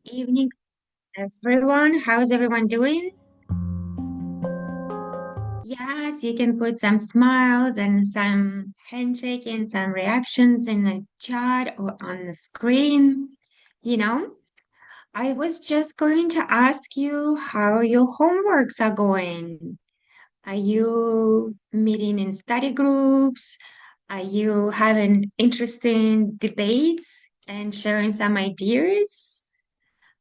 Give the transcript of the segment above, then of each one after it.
Evening, everyone. How's everyone doing? Yes, you can put some smiles and some handshake and some reactions in the chat or on the screen. You know, I was just going to ask you how your homeworks are going. Are you meeting in study groups? Are you having interesting debates and sharing some ideas?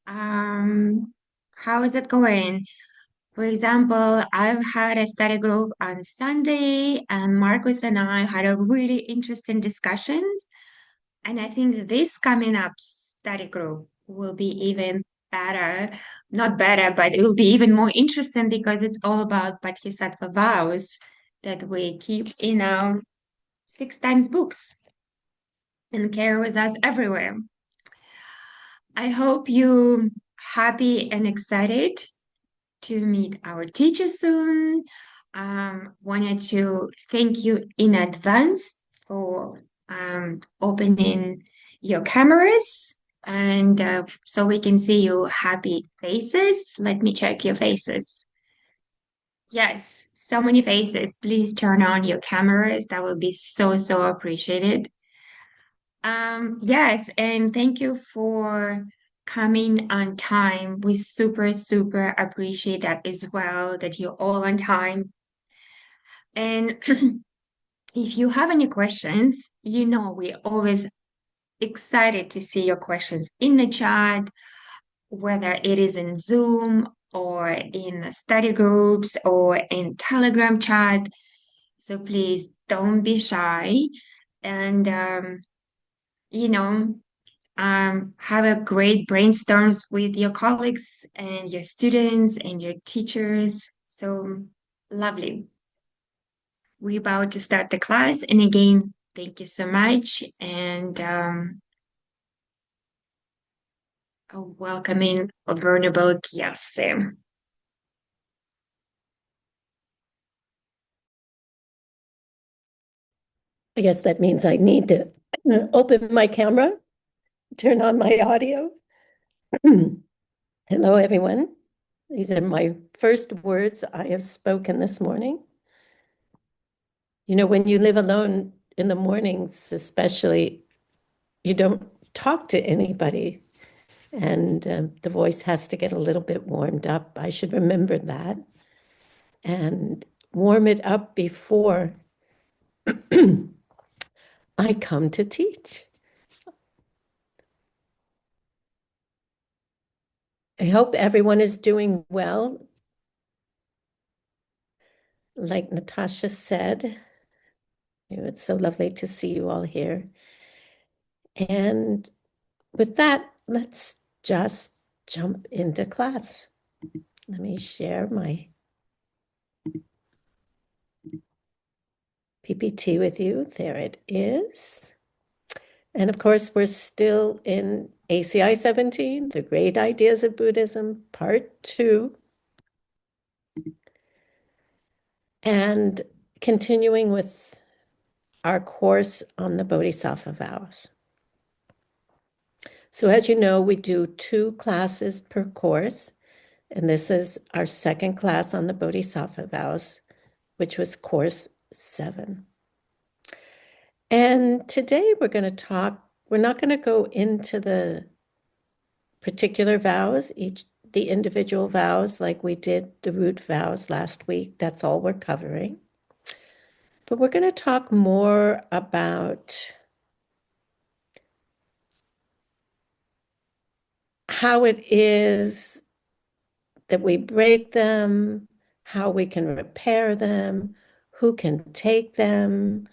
Um, how is it going? For example, I've had a study group on Sunday, and Marcus and I had a really interesting discussions. And I think this coming up study group will be even better. Not better, but it will be even more interesting because it's all about Bodhisattva vows that we keep in our six times books and carry with us everywhere. I hope you happy and excited to meet our teacher soon. Wanted to thank you in advance for opening your cameras and so we can see your happy faces. Let me check your faces. Yes, so many faces. Please turn on your cameras. That will be so, so appreciated. Yes, and thank you for coming on time. We super, super appreciate that as well, that you're all on time. And if you have any questions, we're always excited to see your questions in the chat, whether it is in Zoom or in the study groups or in Telegram chat. So please don't be shy and, you know, have a great brainstorms with your colleagues and your students and your teachers. So lovely. We're about to start the class. And again, thank you so much. And welcoming Vulnerable Gyelse. I guess that means I need to open my camera, turn on my audio. Hello, everyone. These are my first words I have spoken this morning. You know, when you live alone in the mornings, especially, you don't talk to anybody, and the voice has to get a little bit warmed up. I should remember that and warm it up before I come to teach. I hope everyone is doing well. Like Natasha said, it's so lovely to see you all here. And with that, let's just jump into class. Let me share my PPT with you. There it is. And of course, we're still in ACI 17, The Great Ideas of Buddhism, Part 2. And continuing with our course on the Bodhisattva vows. So as you know, we do 2 classes per course. And this is our second class on the Bodhisattva vows, which was course 7. And today we're not going to go into the particular vows, the individual vows like we did the root vows last week. That's all we're covering. But we're going to talk more about how it is that we break them, how we can repair them, who can take them,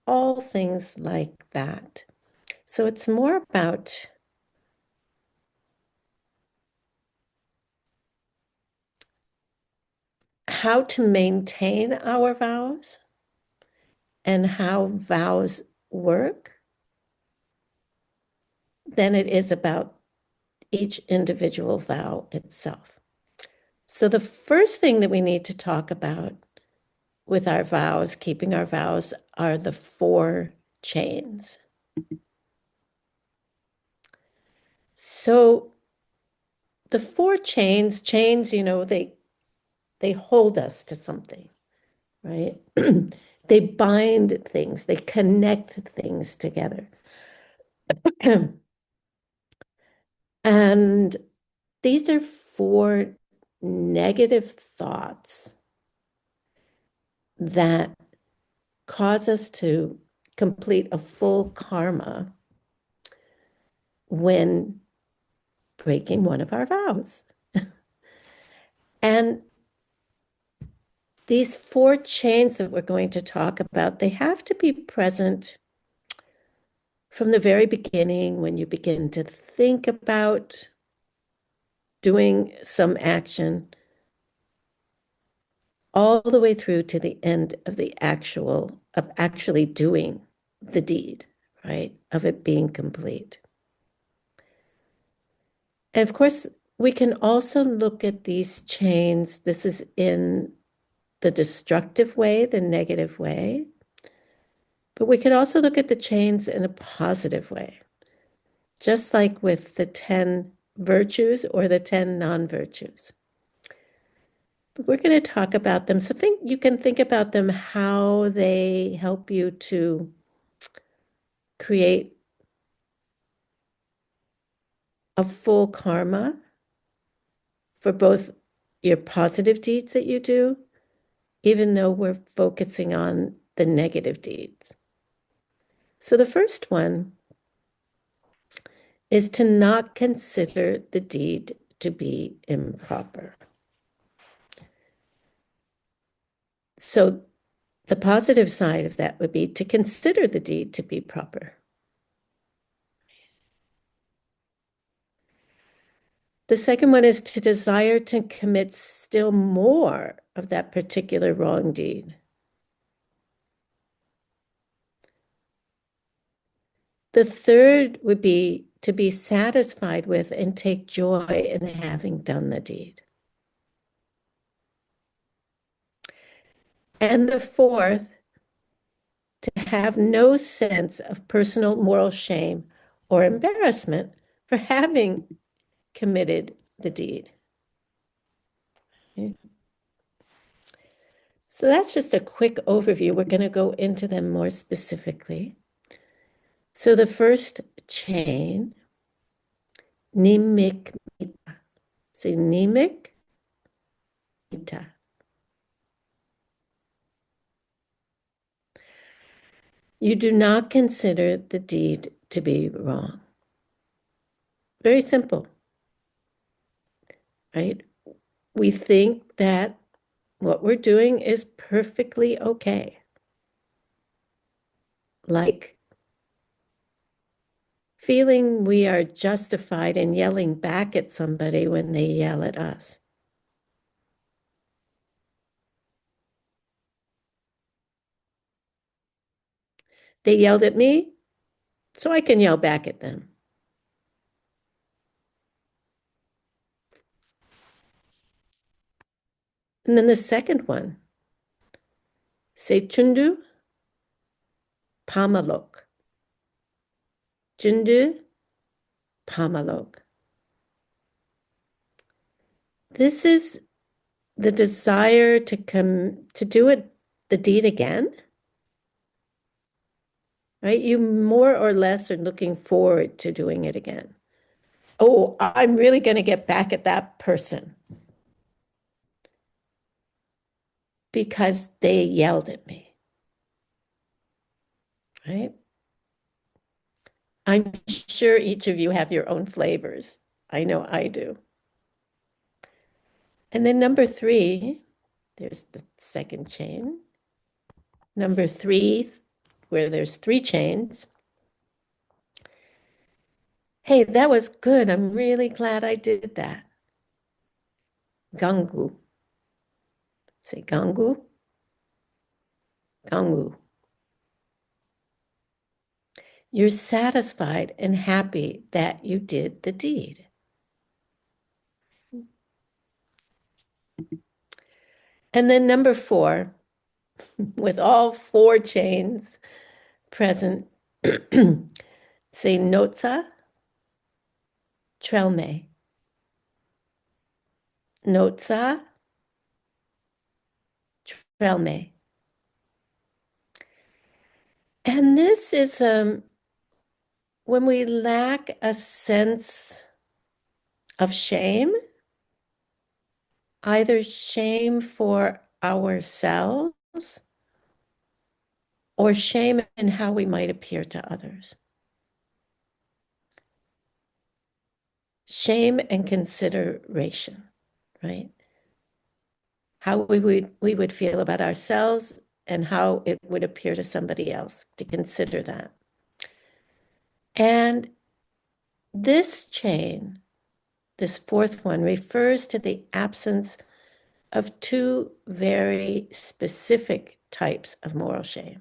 all things like that. So it's more about how to maintain our vows and how vows work than it is about each individual vow itself. So the first thing that we need to talk about with our vows, keeping our vows, are the 4 chains. So the four chains, they hold us to something, right? They bind things, they connect things together. And these are four negative thoughts that cause us to complete a full karma when breaking one of our vows. And these four chains that we're going to talk about, they have to be present from the very beginning when you begin to think about doing some action, all the way through to the end of actually doing the deed, right? Of it being complete. And of course, we can also look at these chains. This is in the destructive way, the negative way. But we could also look at the chains in a positive way, just like with the 10 virtues or the 10 non-virtues. But we're going to talk about them. So you can think about them, how they help you to create a full karma for both your positive deeds that you do, even though we're focusing on the negative deeds. So the first one is to not consider the deed to be improper. So the positive side of that would be to consider the deed to be proper. The second one is to desire to commit still more of that particular wrong deed. The third would be to be satisfied with and take joy in having done the deed. And the fourth, to have no sense of personal moral shame or embarrassment for having committed the deed. Okay. So that's just a quick overview. We're going to go into them more specifically. So the first chain, nimik mita. Say nimik mita. You do not consider the deed to be wrong. Very simple, right? We think that what we're doing is perfectly okay. Like feeling we are justified in yelling back at somebody when they yell at us. They yelled at me, so I can yell back at them. And then the second one, say chundu pamalok. Chundu pamalok. This is the desire to do the deed again, right? You more or less are looking forward to doing it again. Oh, I'm really going to get back at that person because they yelled at me, right? I'm sure each of you have your own flavors. I know I do. And then number 3, there's the second chain. Number 3, where there's 3 chains. Hey, that was good. I'm really glad I did that. Gangu. Say gangu. Gangu. You're satisfied and happy that you did the deed. And then number 4, with all 4 chains present, say notsa trelme. Notsa, Trelme. And this is when we lack a sense of shame, either shame for ourselves or shame in how we might appear to others. Shame and consideration, right? How we would feel about ourselves and how it would appear to somebody else, to consider that. And this chain, this fourth one, refers to the absence of two very specific types of moral shame.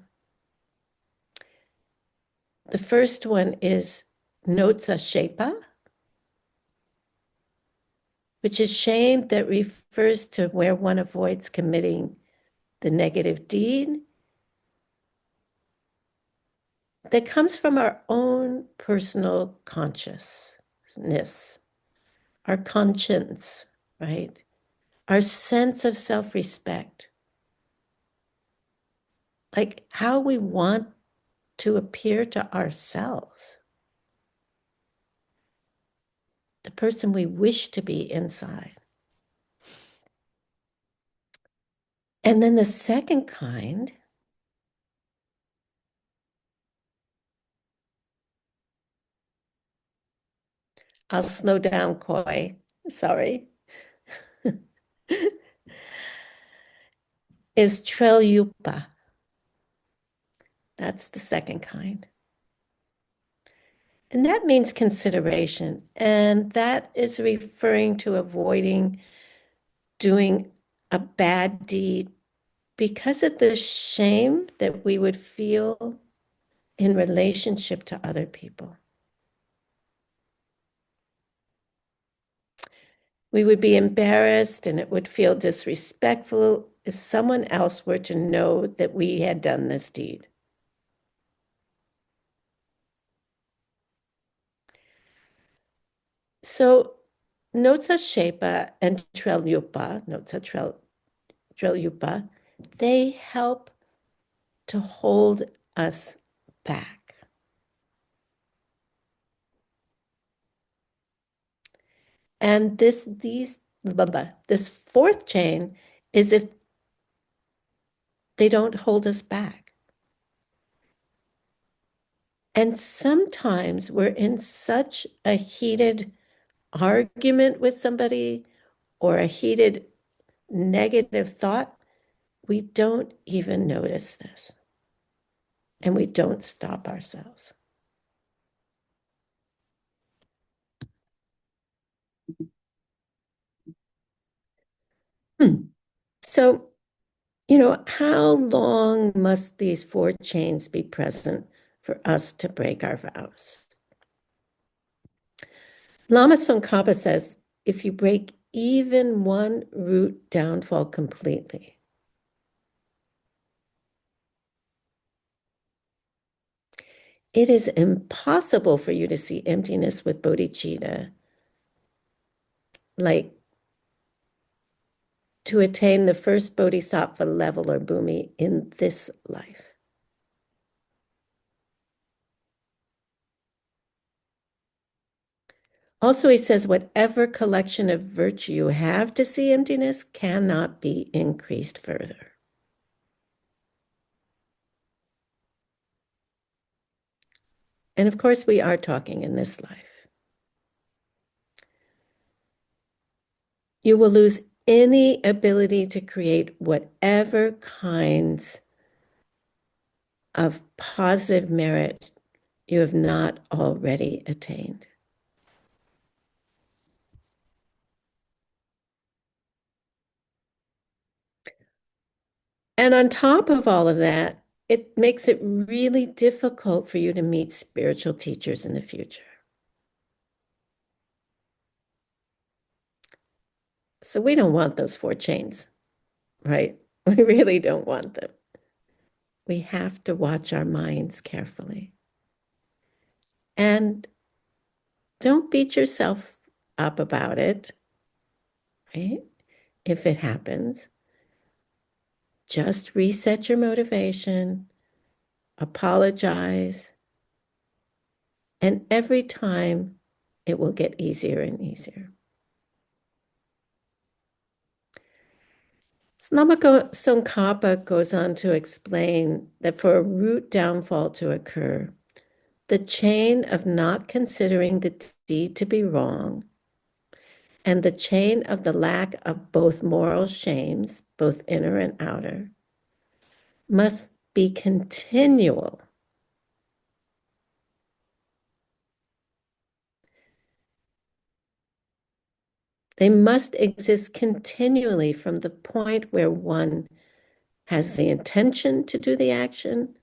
The first one is notsa shepa, which is shame that refers to where one avoids committing the negative deed that comes from our own personal consciousness, our conscience, right? Our sense of self-respect, like how we want to appear to ourselves, the person we wish to be inside. And then the second kind I'll slow down, Koi, sorry, is Trelyupa. That's the second kind. And that means consideration. And that is referring to avoiding doing a bad deed because of the shame that we would feel in relationship to other people. We would be embarrassed and it would feel disrespectful if someone else were to know that we had done this deed. So Notsa Shepa and Trelyupa, Trelyupa, they help to hold us back. And this fourth chain is if they don't hold us back. And sometimes we're in such a heated argument with somebody or a heated negative thought, we don't even notice this. And we don't stop ourselves. So, how long must these four chains be present for us to break our vows? Lama Tsongkhapa says, if you break even one root downfall completely, it is impossible for you to see emptiness with bodhicitta, like to attain the first bodhisattva level or bhumi in this life. Also, he says, whatever collection of virtue you have to see emptiness cannot be increased further. And of course, we are talking in this life. You will lose any ability to create whatever kinds of positive merit you have not already attained. And on top of all of that, it makes it really difficult for you to meet spiritual teachers in the future. So we don't want those four chains, right? We really don't want them. We have to watch our minds carefully. And don't beat yourself up about it, right? if it happens, just reset your motivation, apologize, and every time it will get easier and easier. Namako Tsongkhapa goes on to explain that for a root downfall to occur, the chain of not considering the deed to be wrong and the chain of the lack of both moral shames, both inner and outer, must be continual. They must exist continually from the point where one has the intention to do the action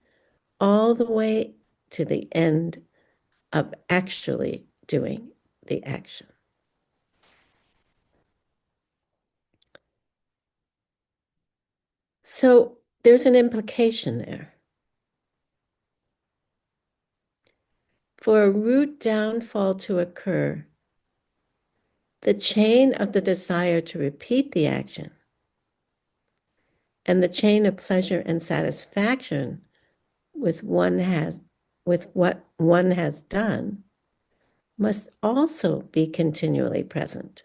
all the way to the end of actually doing the action. So there's an implication there. For a root downfall to occur, the chain of the desire to repeat the action and the chain of pleasure and satisfaction with what one has done must also be continually present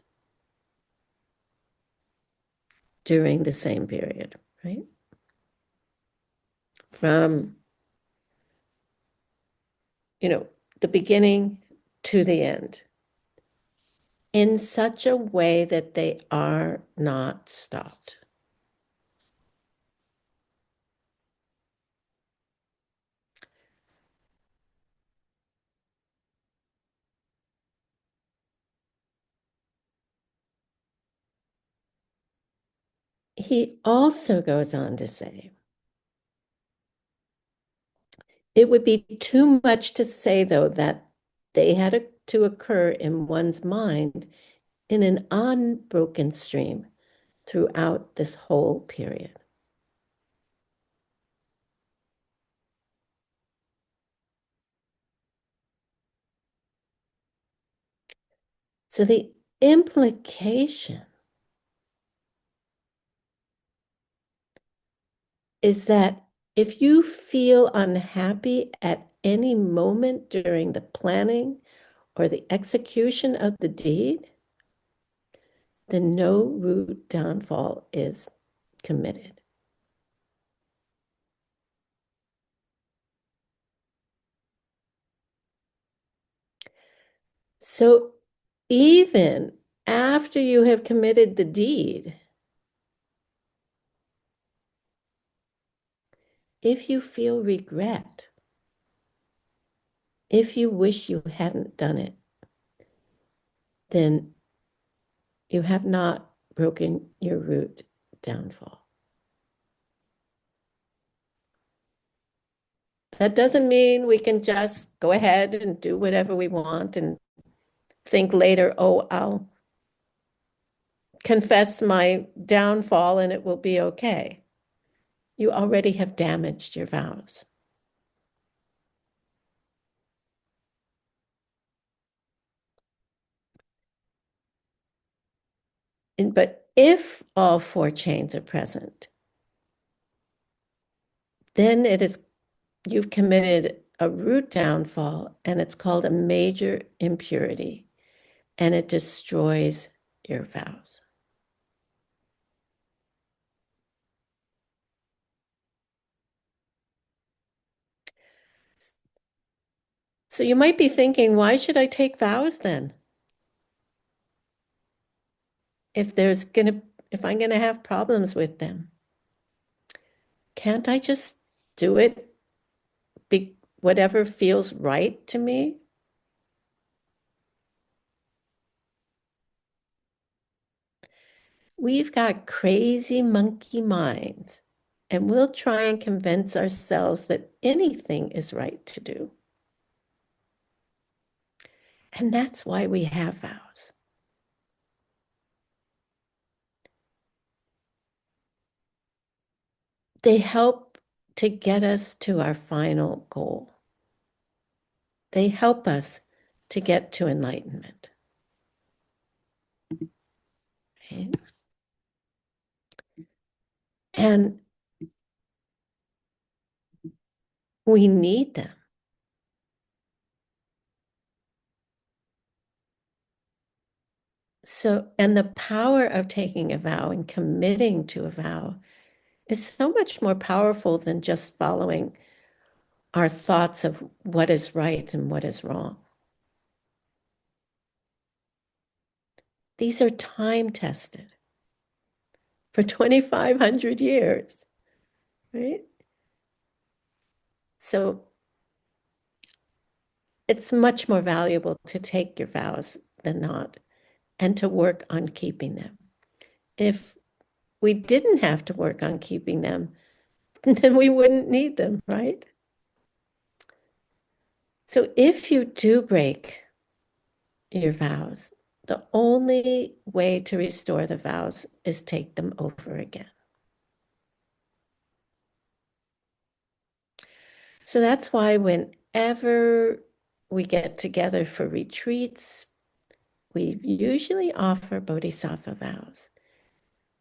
during the same period, right? From, the beginning to the end, in such a way that they are not stopped. He also goes on to say, it would be too much to say, though, that they had to occur in one's mind in an unbroken stream throughout this whole period. So the implication is that if you feel unhappy at any moment during the planning or the execution of the deed, then no root downfall is committed. So even after you have committed the deed, if you feel regret, if you wish you hadn't done it, then you have not broken your root downfall. That doesn't mean we can just go ahead and do whatever we want and think later, oh, I'll confess my downfall and it will be okay. You already have damaged your vows. But if all four chains are present, then you've committed a root downfall, and it's called a major impurity, and it destroys your vows. So you might be thinking, why should I take vows then? If I'm gonna have problems with them, can't I just do it? Whatever feels right to me? We've got crazy monkey minds, and we'll try and convince ourselves that anything is right to do. And that's why we have vows. They help to get us to our final goal. They help us to get to enlightenment. Right? And we need them. So, and the power of taking a vow and committing to a vow is so much more powerful than just following our thoughts of what is right and what is wrong. These are time tested for 2,500 years, right? So it's much more valuable to take your vows than not, and to work on keeping them. If we didn't have to work on keeping them, then we wouldn't need them, right? So if you do break your vows, the only way to restore the vows is take them over again. So that's why whenever we get together for retreats, we usually offer Bodhisattva vows.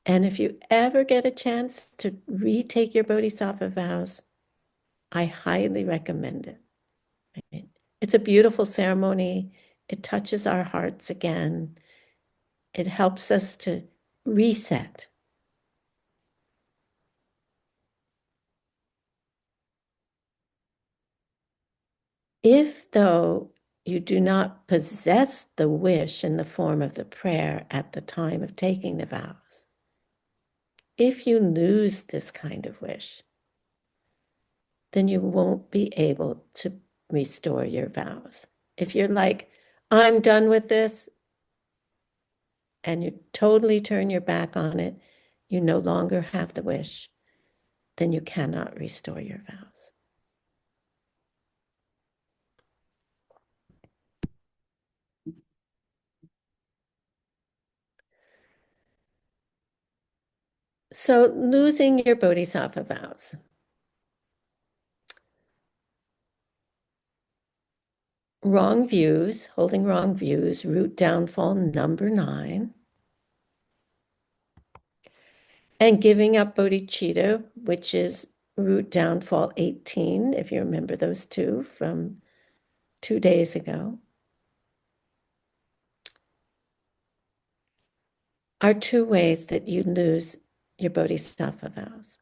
And if you ever get a chance to retake your Bodhisattva vows, I highly recommend it. Right? It's a beautiful ceremony. It touches our hearts again. It helps us to reset. If, though, you do not possess the wish in the form of the prayer at the time of taking the vows, if you lose this kind of wish, then you won't be able to restore your vows. If you're like, I'm done with this, and you totally turn your back on it, you no longer have the wish, then you cannot restore your vows. So losing your Bodhisattva vows. Wrong views, holding wrong views, root downfall number 9. And giving up bodhicitta, which is root downfall 18, if you remember those two from 2 days ago, are 2 ways that you lose your bodhisattva vows.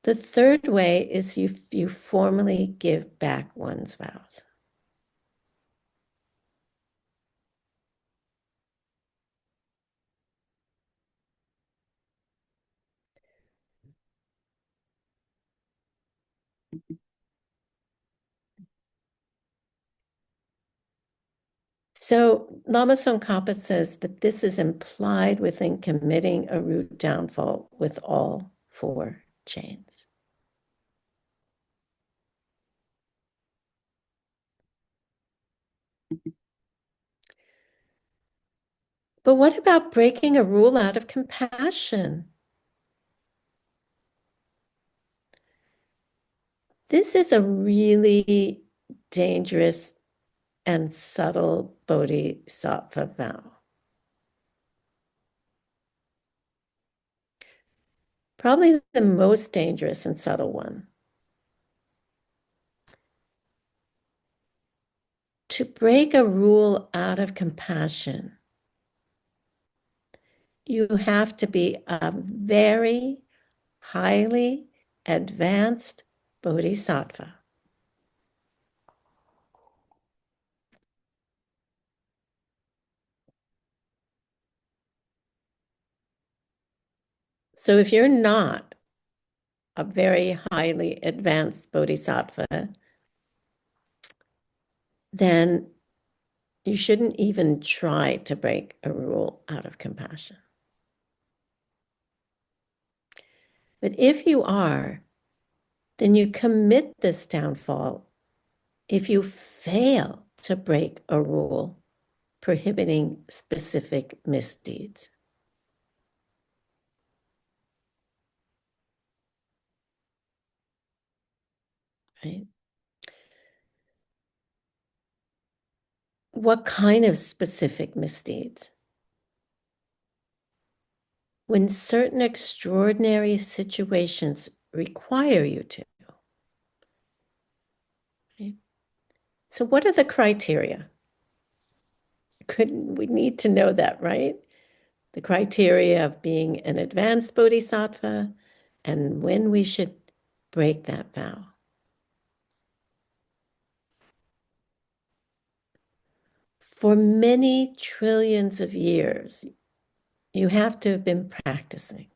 The third way is you formally give back one's vows. So Lama Tsongkhapa says that this is implied within committing a root downfall with all 4 chains. But what about breaking a rule out of compassion? This is a really dangerous and subtle bodhisattva vow. Probably the most dangerous and subtle one. To break a rule out of compassion, you have to be a very highly advanced bodhisattva. So if you're not a very highly advanced bodhisattva, then you shouldn't even try to break a rule out of compassion. But if you are, then you commit this downfall if you fail to break a rule prohibiting specific misdeeds. Right? What kind of specific misdeeds? when certain extraordinary situations require you to. Okay? So what are the criteria? We need to know that, right? The criteria of being an advanced bodhisattva and when we should break that vow. For many trillions of years, you have to have been practicing.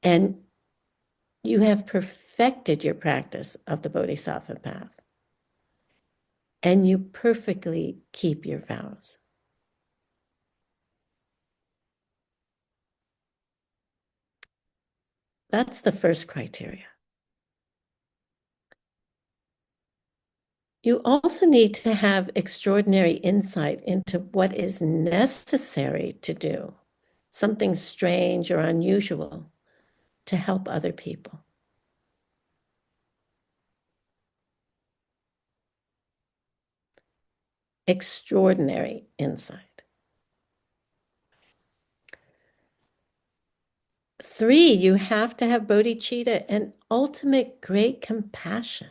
And you have perfected your practice of the bodhisattva path. And you perfectly keep your vows. That's the first criteria. You also need to have extraordinary insight into what is necessary to do, something strange or unusual to help other people. Extraordinary insight. 3, you have to have bodhicitta and ultimate great compassion.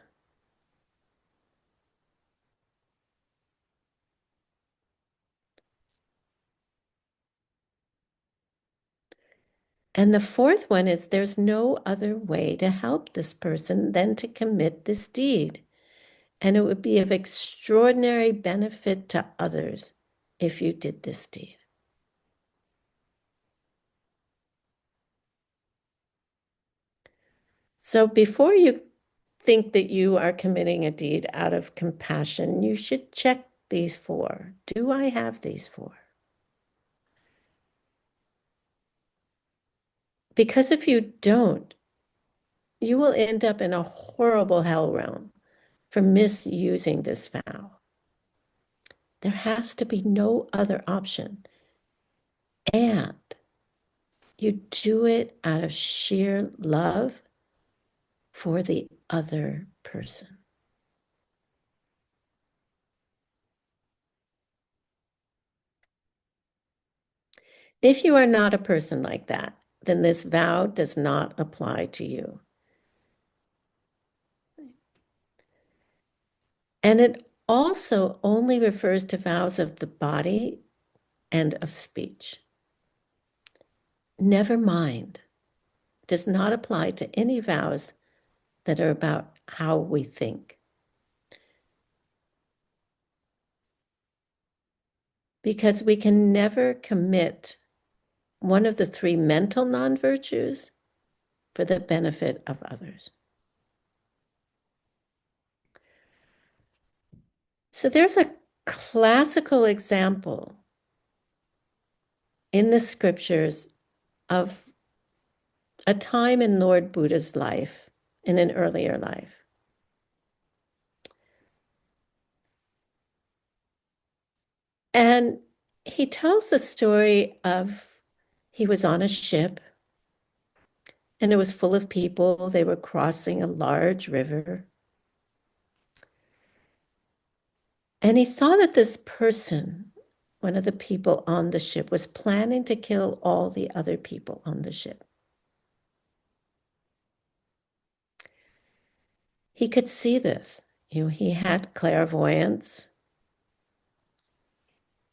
And the 4th one is there's no other way to help this person than to commit this deed. And it would be of extraordinary benefit to others if you did this deed. So before you think that you are committing a deed out of compassion, you should check these 4. Do I have these 4? Because if you don't, you will end up in a horrible hell realm for misusing this vow. There has to be no other option. And you do it out of sheer love for the other person. If you are not a person like that, then this vow does not apply to you. And it also only refers to vows of the body and of speech. Never mind, does not apply to any vows that are about how we think. Because we can never commit one of the 3 mental non-virtues for the benefit of others. So there's a classical example in the scriptures of a time in Lord Buddha's life, in an earlier life. And he tells the story of he was on a ship and it was full of people. They were crossing a large river. And he saw that this person, one of the people on the ship, was planning to kill all the other people on the ship. He could see this. He had clairvoyance.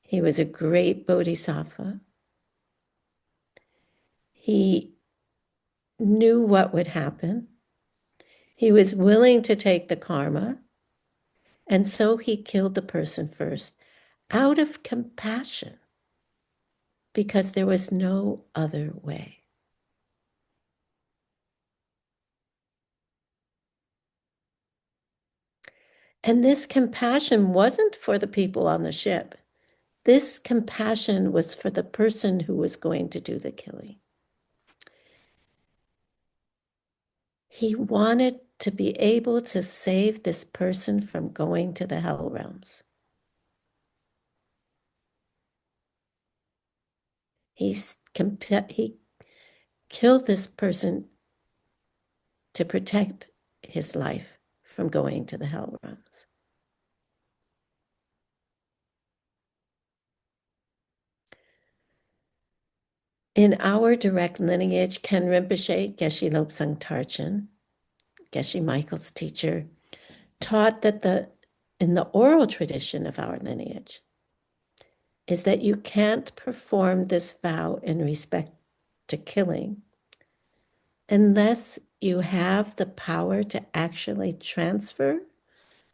He was a great bodhisattva. He knew what would happen. He was willing to take the karma. And so he killed the person first out of compassion because there was no other way. And this compassion wasn't for the people on the ship. This compassion was for the person who was going to do the killing. He wanted to be able to save this person from going to the hell realms. He killed this person to protect his life from going to the hell realms. In our direct lineage, Ken Rinpoche, Geshe Lobsang Tarchen, Geshe Michael's teacher, taught that in the oral tradition of our lineage, is that you can't perform this vow in respect to killing unless you have the power to actually transfer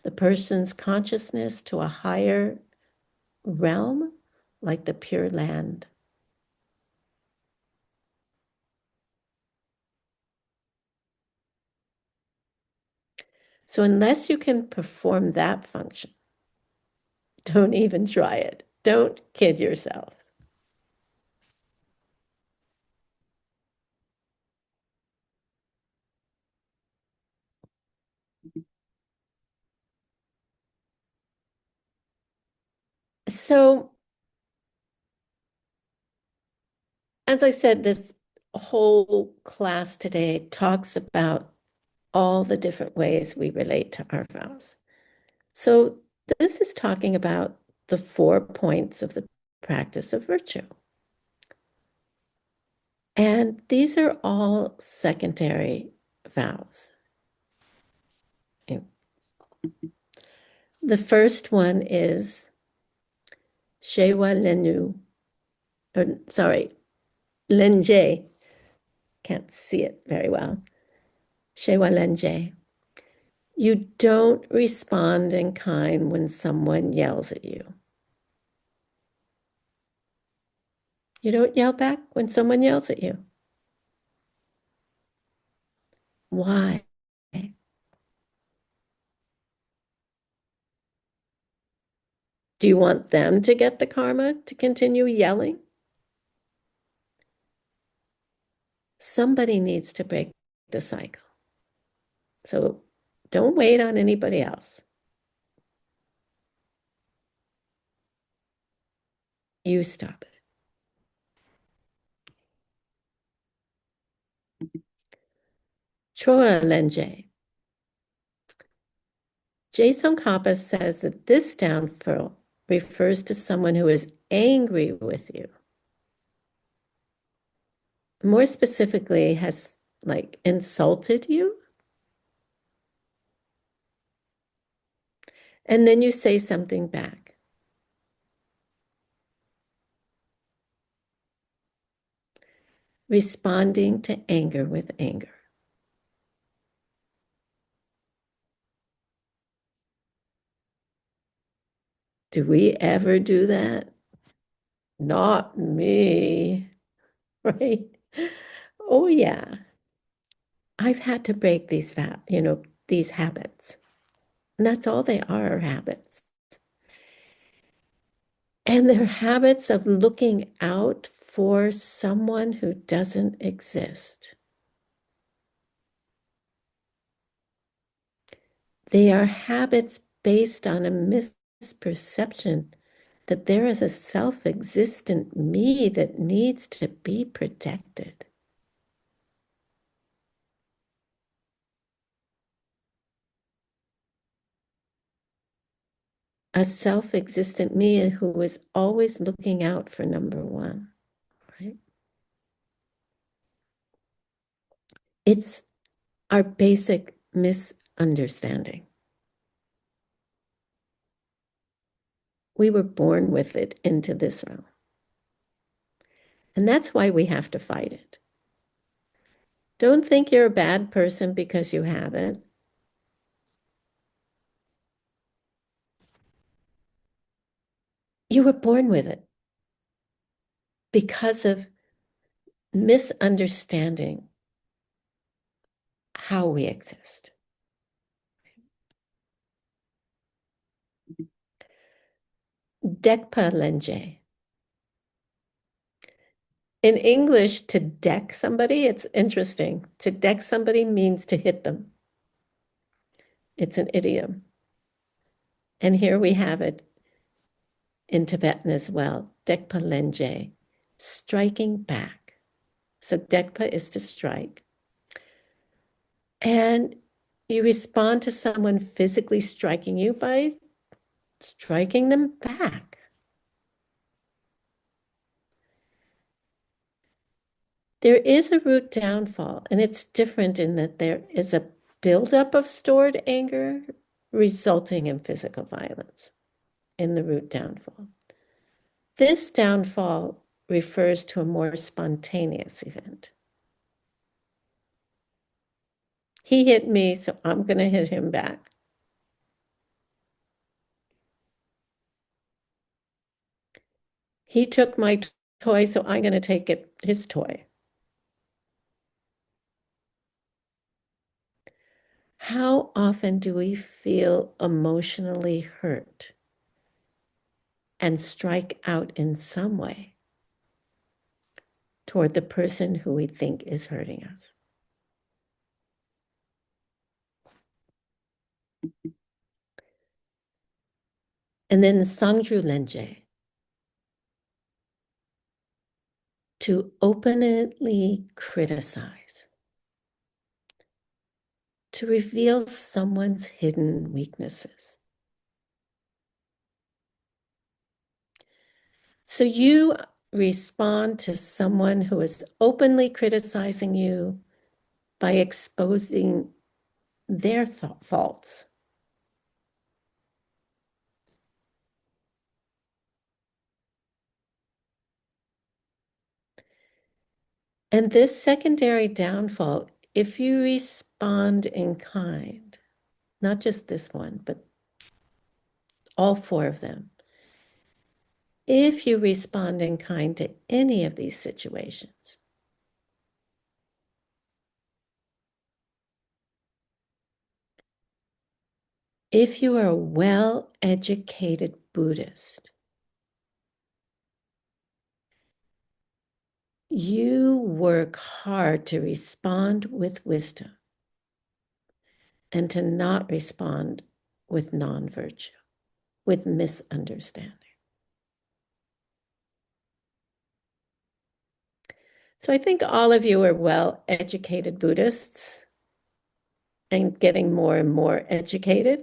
the person's consciousness to a higher realm, like the Pure Land. So unless you can perform that function, don't even try it. Don't kid yourself. So, as I said, this whole class today talks about all the different ways we relate to our vows. So this is talking about the 4 points of the practice of virtue. And these are all secondary vows. The first one is Shewa Lenu, or sorry, Lenje. Can't see it very well. Shewa Lenje. You don't respond in kind when someone yells at you. You don't yell back when someone yells at you. Why? Do you want them to get the karma to continue yelling? Somebody needs to break the cycle. So don't wait on anybody else. You stop it. Chora Lenje. Jason Kappa says that this downfall refers to someone who is angry with you. More specifically, has like insulted you. And then you say something back. Responding to anger with anger. Do we ever do that? Not me, right? Oh yeah. I've had to break these these habits. And that's all they are habits. And they're habits of looking out for someone who doesn't exist. They are habits based on a misperception that there is a self-existent me that needs to be protected. A self-existent me who is always looking out for number one, right? It's our basic misunderstanding. We were born with it into this realm. And that's why we have to fight it. Don't think you're a bad person because you have it. You were born with it because of misunderstanding how we exist. Dekpa Lenje. In English, to deck somebody, it's interesting. To deck somebody means to hit them. It's an idiom. And here we have it in Tibetan as well. Dekpa Lenje, striking back. So dekpa is to strike. And you respond to someone physically striking you by striking them back. There is a root downfall, and it's different in that there is a buildup of stored anger resulting in physical violence in the root downfall. This downfall refers to a more spontaneous event. He hit me, so I'm going to hit him back. He took my toy, so I'm going to take his toy. How often do we feel emotionally hurt and strike out in some way toward the person who we think is hurting us? And then Sangju Lenje, to openly criticize, to reveal someone's hidden weaknesses. So you respond to someone who is openly criticizing you by exposing their faults. And this secondary downfall, if you respond in kind, not just this one, but all four of them, if you respond in kind to any of these situations, if you are a well-educated Buddhist, you work hard to respond with wisdom and to not respond with non-virtue, with misunderstanding. So I think all of you are well-educated Buddhists and getting more and more educated.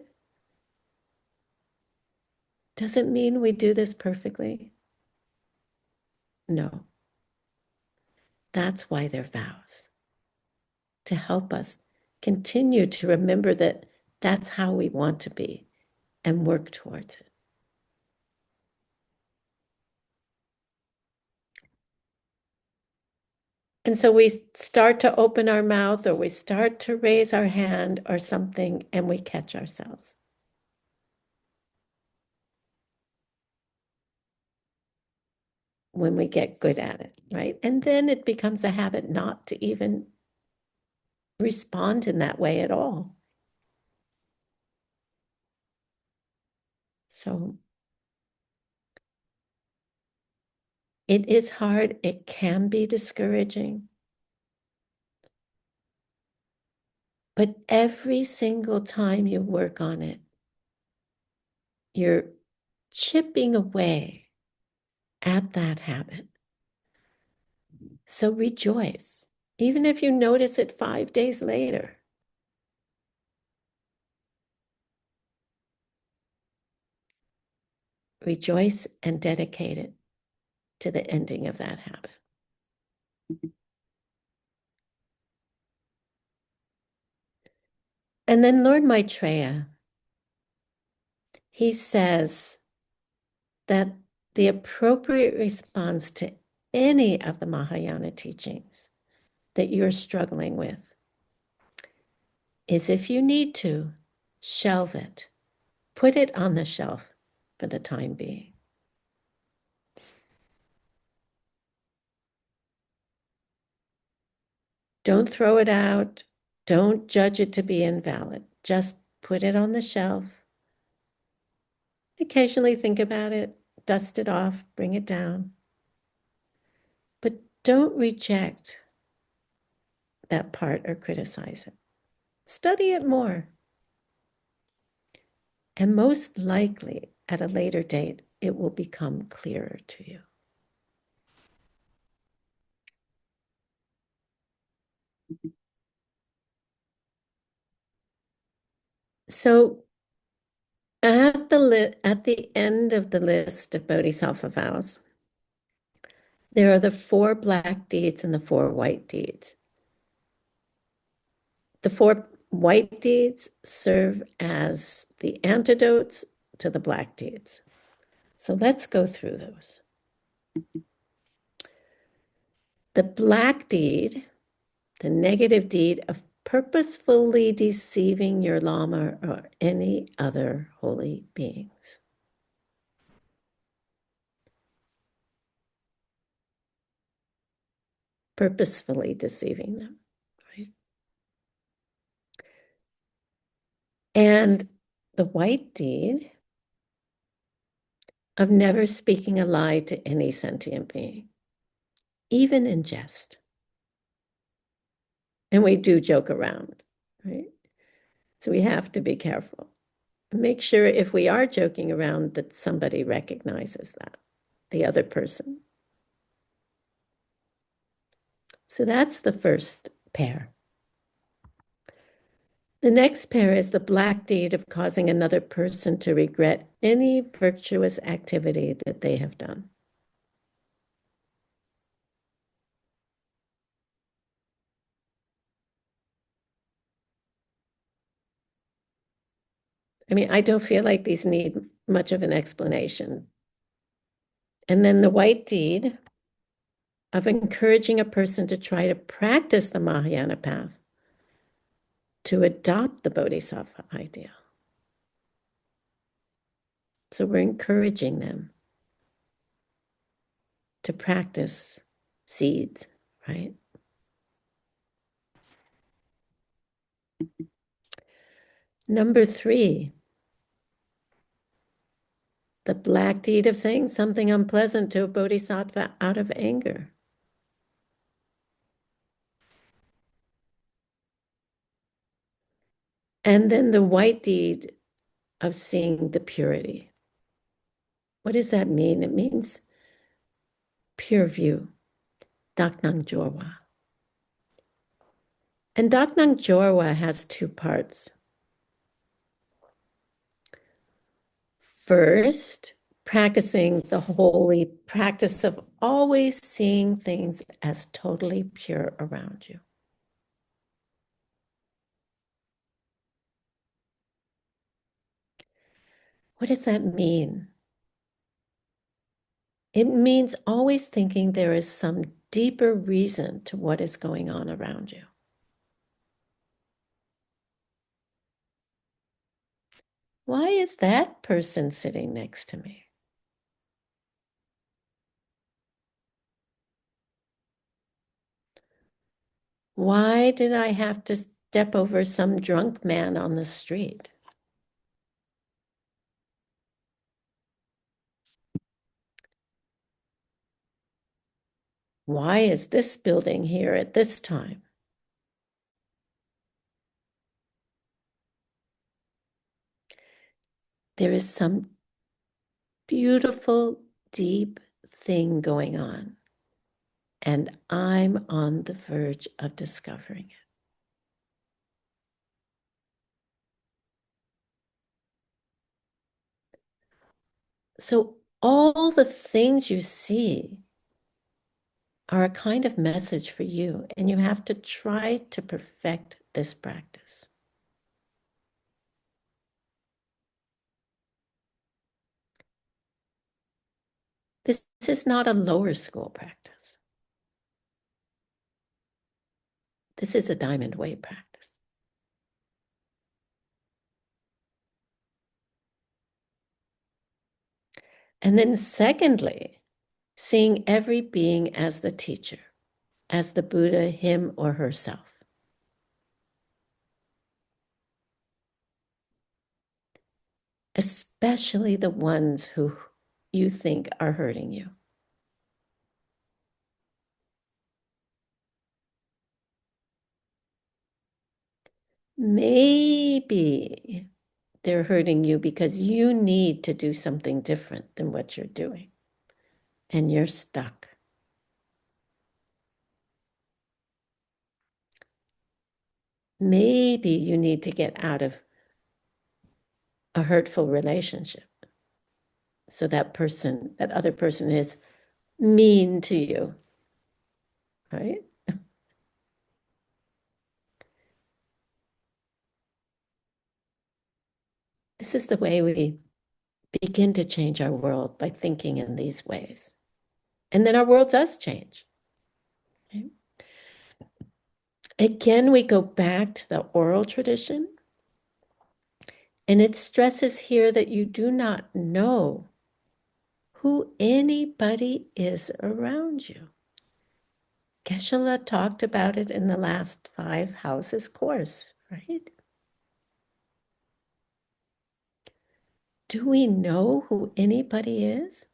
Does it mean we do this perfectly? No. That's why they're vows, to help us continue to remember that that's how we want to be and work towards it. And so we start to open our mouth or we start to raise our hand or something and we catch ourselves. When we get good at it, right? And then it becomes a habit not to even respond in that way at all. So it is hard. It can be discouraging. But every single time you work on it, you're chipping away at that habit. So rejoice, even if you notice it 5 days later. Rejoice and dedicate it to the ending of that habit. And then Lord Maitreya, he says that the appropriate response to any of the Mahayana teachings that you're struggling with is, if you need to, shelve it. Put it on the shelf for the time being. Don't throw it out. Don't judge it to be invalid. Just put it on the shelf. Occasionally think about it, dust it off, bring it down. But don't reject that part or criticize it. Study it more. And most likely, at a later date, it will become clearer to you. So at the end of the list of Bodhisattva vows, There are the 4 black deeds and the 4 white deeds. The 4 white deeds serve as the antidotes to the black deeds. So let's go through those. The black deed, the negative deed of purposefully deceiving your Lama or any other holy beings. Purposefully deceiving them, right? And the white deed of never speaking a lie to any sentient being, even in jest. And we do joke around, right? So we have to be careful. Make sure if we are joking around that somebody recognizes that, the other person. So that's the first pair. The next pair is the black deed of causing another person to regret any virtuous activity that they have done. I mean, I don't feel like these need much of an explanation. And then the white deed of encouraging a person to try to practice the Mahayana path, to adopt the Bodhisattva ideal. So we're encouraging them to practice seeds, right? Number 3, the black deed of saying something unpleasant to a bodhisattva out of anger. And then the white deed of seeing the purity. What does that mean? It means pure view, Daknang Jorwa. And Daknang Jorwa has 2 parts. First, practicing the holy practice of always seeing things as totally pure around you. What does that mean? It means always thinking there is some deeper reason to what is going on around you. Why is that person sitting next to me? Why did I have to step over some drunk man on the street? Why is this building here at this time? There is some beautiful, deep thing going on, and I'm on the verge of discovering it. So all the things you see are a kind of message for you, and you have to try to perfect this practice. This is not a lower school practice. This is a diamond way practice. And then secondly, seeing every being as the teacher, as the Buddha, him or herself. Especially the ones who you think are hurting you. Maybe they're hurting you because you need to do something different than what you're doing, and you're stuck. Maybe you need to get out of a hurtful relationship so that other person is mean to you, right? This is the way we begin to change our world, by thinking in these ways. And then our world does change. Okay? Again, we go back to the oral tradition. And it stresses here that you do not know who anybody is around you. Geshe talked about it in the last 5 houses course, right? Do we know who anybody is?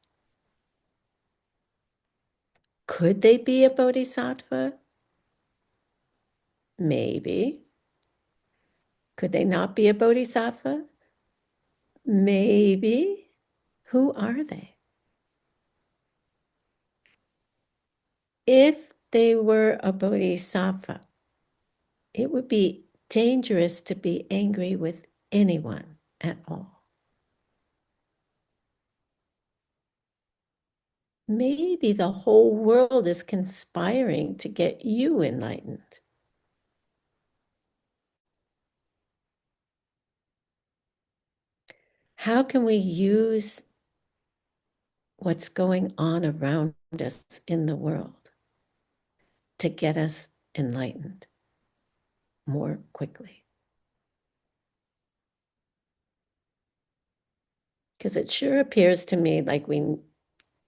Could they be a bodhisattva? Maybe. Could they not be a bodhisattva? Maybe. Who are they? If they were a bodhisattva, it would be dangerous to be angry with anyone at all. Maybe the whole world is conspiring to get you enlightened. How can we use what's going on around us in the world to get us enlightened more quickly? Because it sure appears to me like we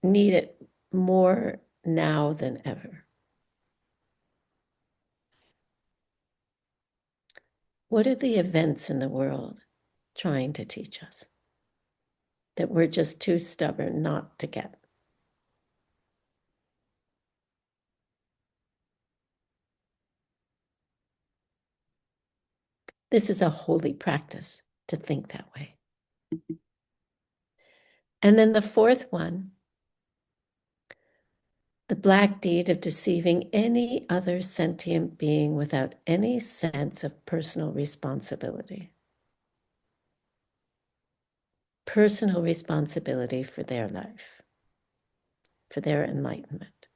need it more now than ever. What are the events in the world trying to teach us that we're just too stubborn not to get? This is a holy practice to think that way. And then the fourth one, the black deed of deceiving any other sentient being without any sense of personal responsibility. Personal responsibility for their life, for their enlightenment.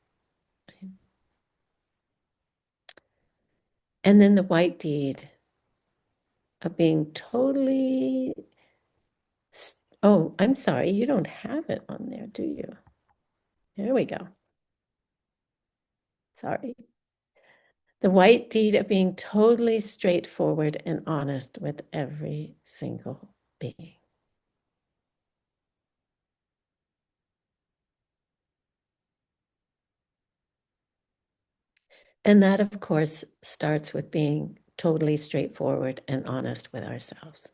And then the white deed of being totally, oh, I'm sorry, you don't have it on there, do you? There we go. Sorry. The white deed of being totally straightforward and honest with every single being. And that, of course, starts with being totally straightforward and honest with ourselves.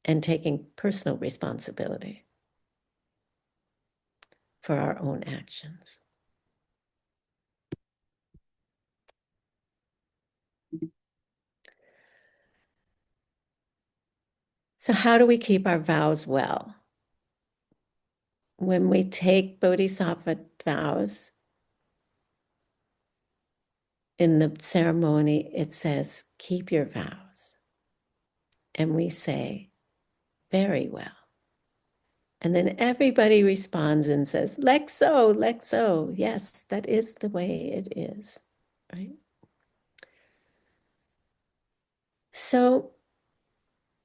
And taking personal responsibility for our own actions. So how do we keep our vows well? When we take bodhisattva vows, in the ceremony, it says, keep your vows. And we say, very well. And then everybody responds and says, Lexo, Lexo. Yes, that is the way it is, right? So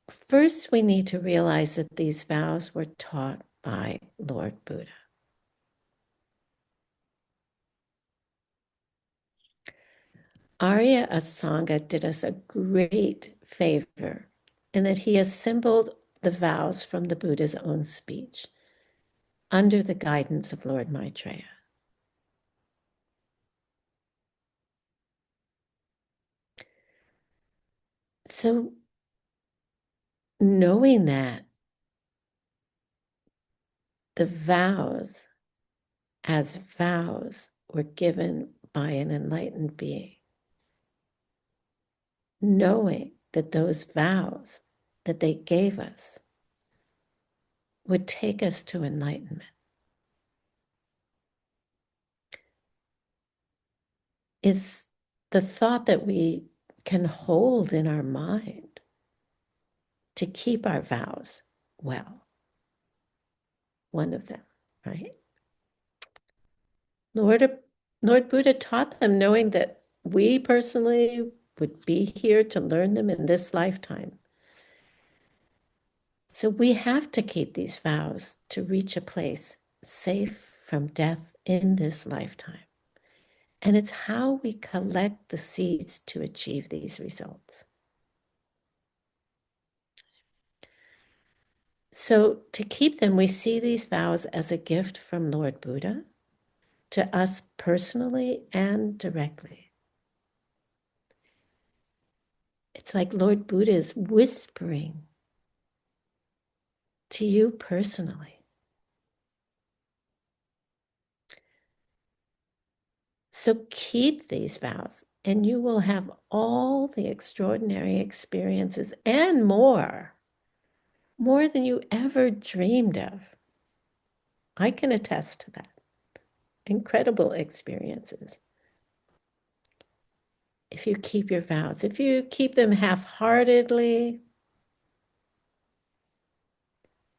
first we need to realize that these vows were taught by Lord Buddha. Arya Asanga did us a great favor in that he assembled the vows from the Buddha's own speech under the guidance of Lord Maitreya. So knowing that the vows as vows were given by an enlightened being, knowing that those vows that they gave us would take us to enlightenment, is the thought that we can hold in our mind to keep our vows well. one of them, right? Lord Buddha taught them knowing that we personally would be here to learn them in this lifetime. So we have to keep these vows to reach a place safe from death in this lifetime. And it's how we collect the seeds to achieve these results. So to keep them, we see these vows as a gift from Lord Buddha to us personally and directly. It's like Lord Buddha is whispering to you personally. So keep these vows, and you will have all the extraordinary experiences and more than you ever dreamed of. I can attest to that. Incredible experiences. If you keep your vows, if you keep them half-heartedly,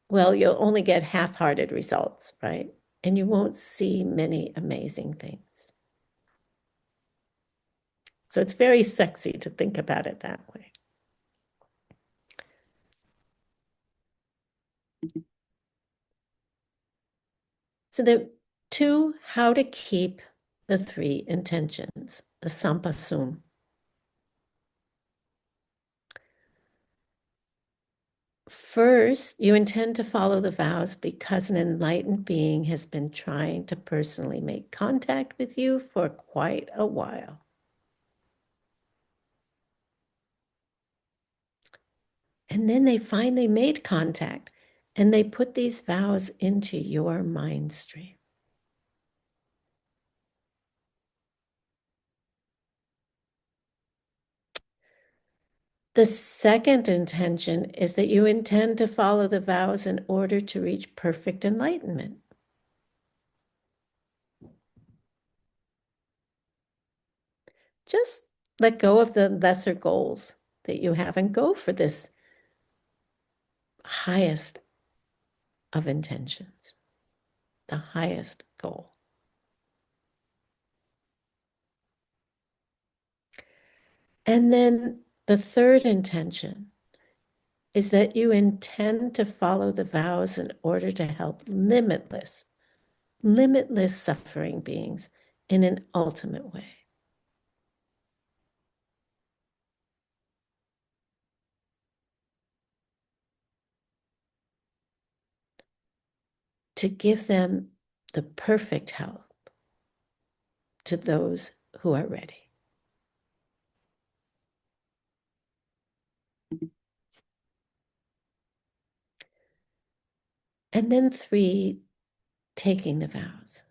well, you'll only get half-hearted results, right? And you won't see many amazing things. So it's very sexy to think about it that way. So the two, how to keep the three intentions, the sampasum. First, you intend to follow the vows because an enlightened being has been trying to personally make contact with you for quite a while. And then they finally made contact and they put these vows into your mind stream. The second intention is that you intend to follow the vows in order to reach perfect enlightenment. Just let go of the lesser goals that you have and go for this highest of intentions, the highest goal. And then the third intention is that you intend to follow the vows in order to help limitless suffering beings in an ultimate way. To give them the perfect help to those who are ready. And then 3, taking the vows.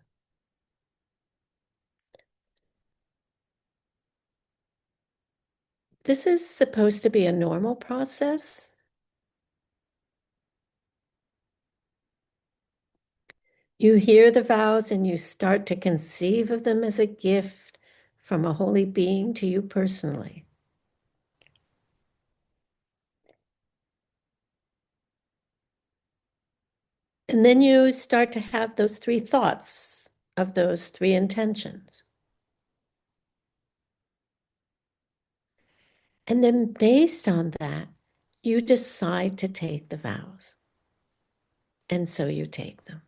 This is supposed to be a normal process. You hear the vows and you start to conceive of them as a gift from a holy being to you personally. And then you start to have those 3 thoughts of those 3 intentions. And then based on that, you decide to take the vows. And so you take them.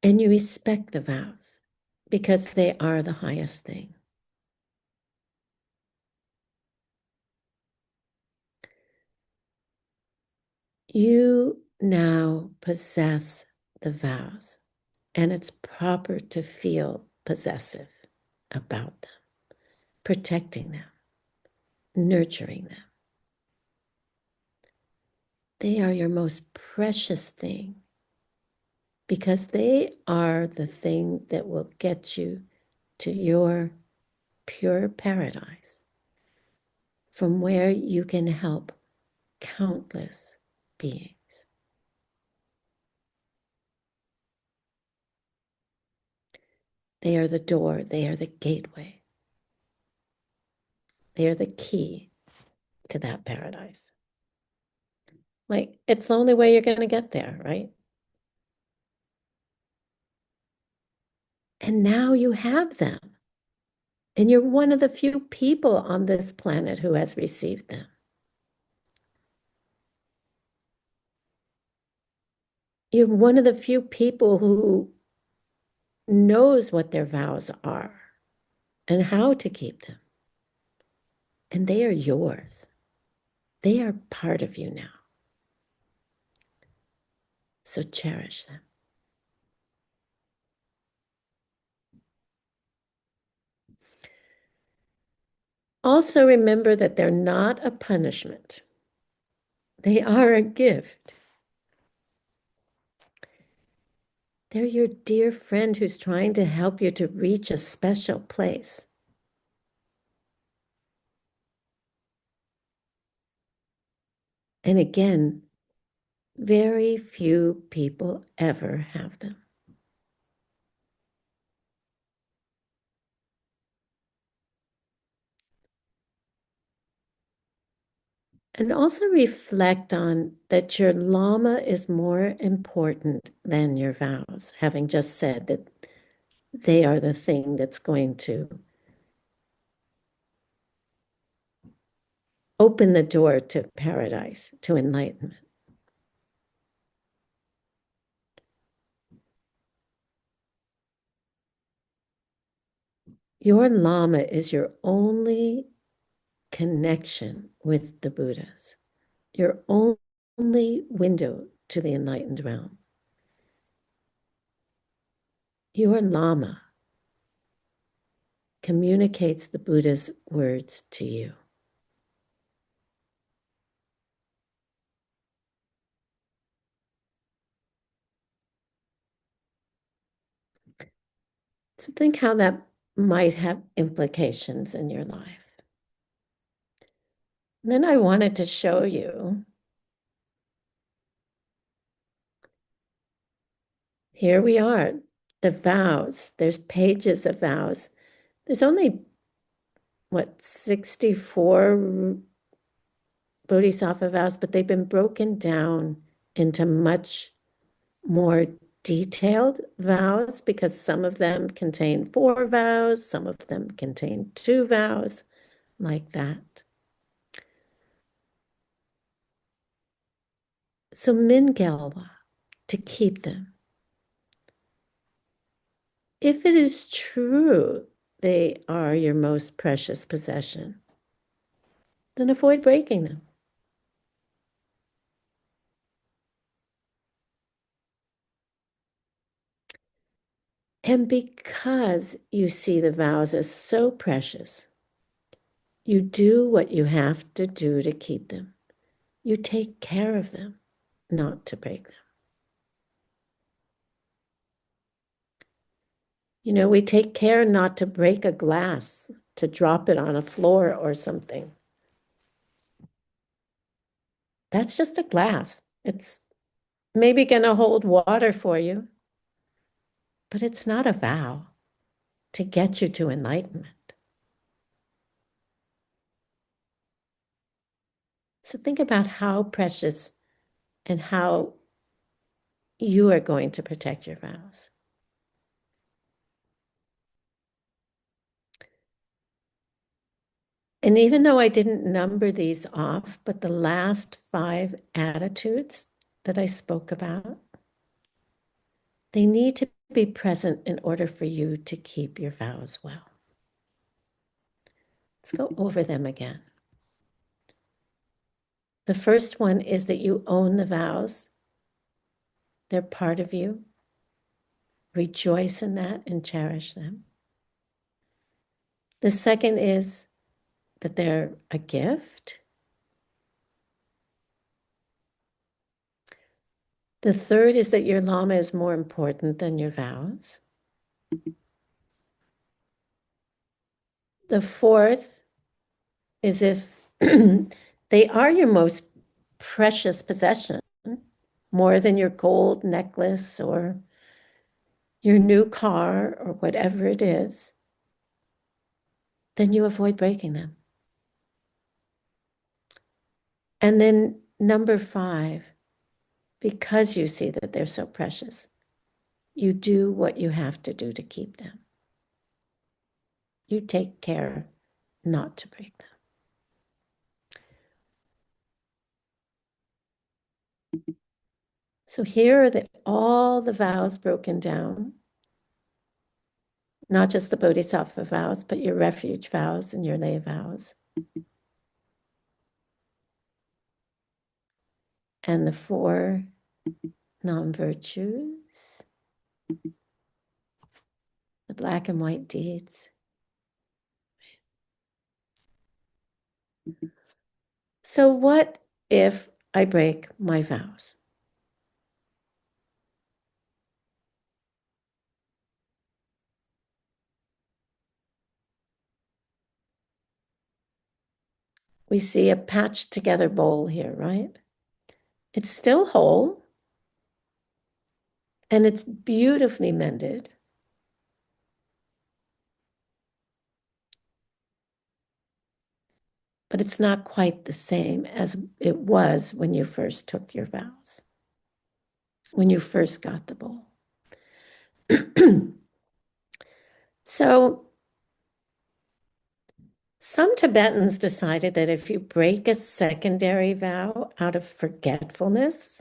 And you respect the vows because they are the highest thing. You now possess the vows, and it's proper to feel possessive about them, protecting them, nurturing them. They are your most precious thing because they are the thing that will get you to your pure paradise, from where you can help countless beings. They are the door. They are the gateway. They are the key to that paradise. Like, it's the only way you're going to get there, right? And now you have them. And you're one of the few people on this planet who has received them. You're one of the few people who knows what their vows are and how to keep them. And they are yours. They are part of you now. So cherish them. Also remember that they're not a punishment. They are a gift. They're your dear friend who's trying to help you to reach a special place. And again, very few people ever have them. And also reflect on that your Lama is more important than your vows, having just said that they are the thing that's going to open the door to paradise, to enlightenment. Your Lama is your only connection with the Buddhas, your only window to the enlightened realm. Your Lama communicates the Buddha's words to you. So think how that might have implications in your life. And then I wanted to show you, here we are, the vows. There's pages of vows. There's only, 64 Bodhisattva vows, but they've been broken down into much more detailed vows because some of them contain 4 vows, some of them contain 2 vows, like that. So Ven Gyelse, to keep them. If it is true they are your most precious possession, then avoid breaking them. And because you see the vows as so precious, you do what you have to do to keep them. You take care of them, not to break them. You know, we take care not to break a glass, to drop it on a floor or something. That's just a glass. It's maybe going to hold water for you, but it's not a vow to get you to enlightenment. So think about how precious and how you are going to protect your vows. And even though I didn't number these off, but the last 5 attitudes that I spoke about, they need to be present in order for you to keep your vows well. Let's go over them again. The first one is that you own the vows. They're part of you. Rejoice in that and cherish them. The second is that they're a gift. The third is that your Lama is more important than your vows. The fourth is if they are your most precious possession, more than your gold necklace or your new car or whatever it is, then you avoid breaking them. And then number 5, because you see that they're so precious, you do what you have to do to keep them. You take care not to break them. So here are all the vows broken down, not just the Bodhisattva vows, but your refuge vows and your lay vows. And the 4 non-virtues, the black and white deeds. So what if I break my vows? We see a patched together bowl here, right? It's still whole and it's beautifully mended. But it's not quite the same as it was when you first took your vows, when you first got the bowl. So some Tibetans decided that if you break a secondary vow out of forgetfulness,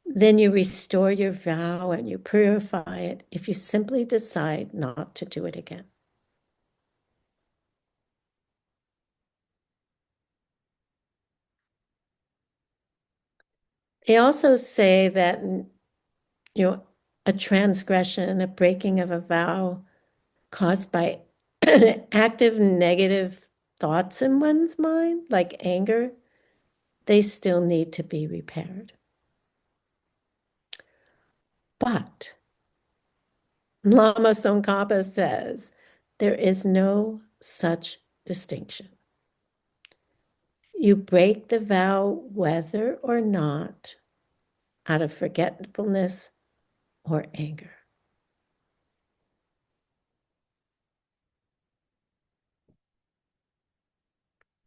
then you restore your vow and you purify it if you simply decide not to do it again. They also say that, a transgression, a breaking of a vow caused by active negative thoughts in one's mind, like anger, they still need to be repaired. But Lama Tsongkhapa says there is no such distinction. You break the vow whether or not out of forgetfulness or anger.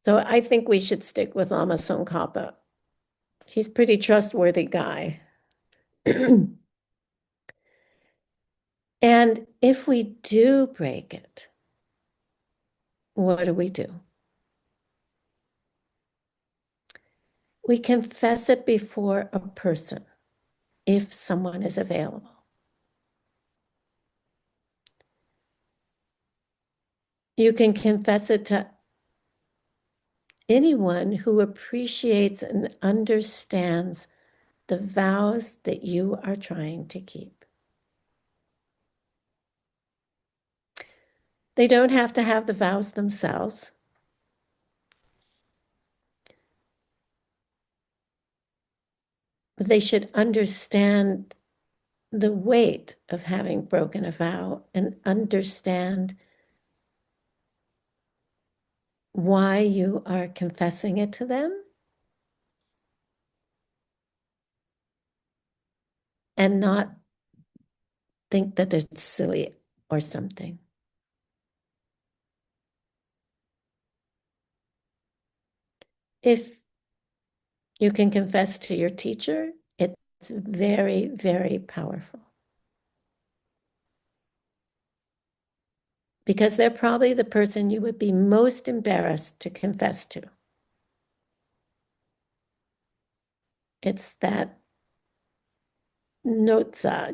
So I think we should stick with Lama Tsongkhapa. He's a pretty trustworthy guy. And if we do break it, what do? We confess it before a person, if someone is available. You can confess it to anyone who appreciates and understands the vows that you are trying to keep. They don't have to have the vows themselves. But they should understand the weight of having broken a vow and understand why you are confessing it to them and not think that it's silly or something. If you can confess to your teacher, it's very, very powerful. Because they're probably the person you would be most embarrassed to confess to. It's that notza,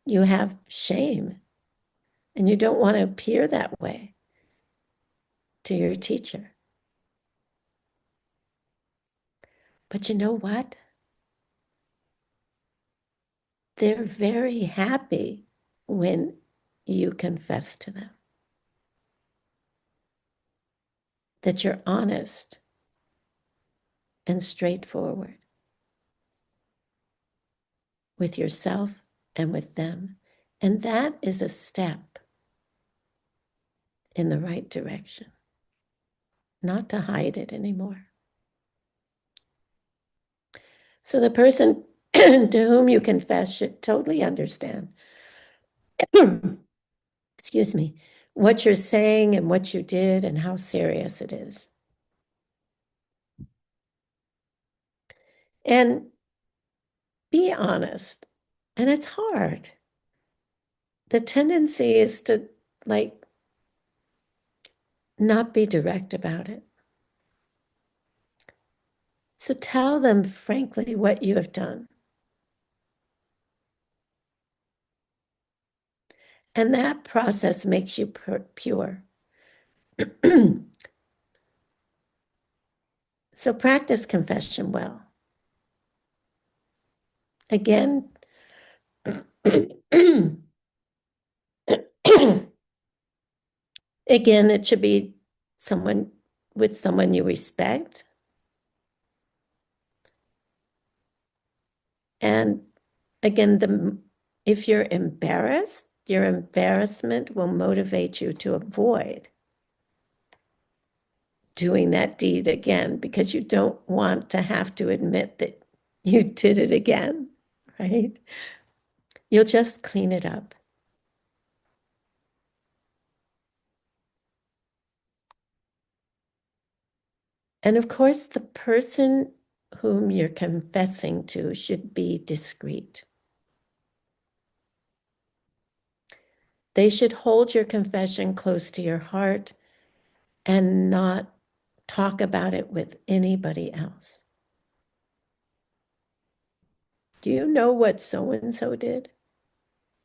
you have shame and you don't want to appear that way to your teacher. But you know what? They're very happy when you confess to them. That you're honest and straightforward with yourself and with them. And that is a step in the right direction, not to hide it anymore. So the person to whom you confess should totally understand, excuse me, what you're saying and what you did and how serious it is. And be honest. And it's hard. The tendency is to not be direct about it. So tell them frankly what you have done. And that process makes you pure. So practice confession well. Again, again, it should be someone you respect. And again, if you're embarrassed, your embarrassment will motivate you to avoid doing that deed again, because you don't want to have to admit that you did it again, right? You'll just clean it up. And of course, the person whom you're confessing to should be discreet. They should hold your confession close to your heart and not talk about it with anybody else. Do you know what so-and-so did?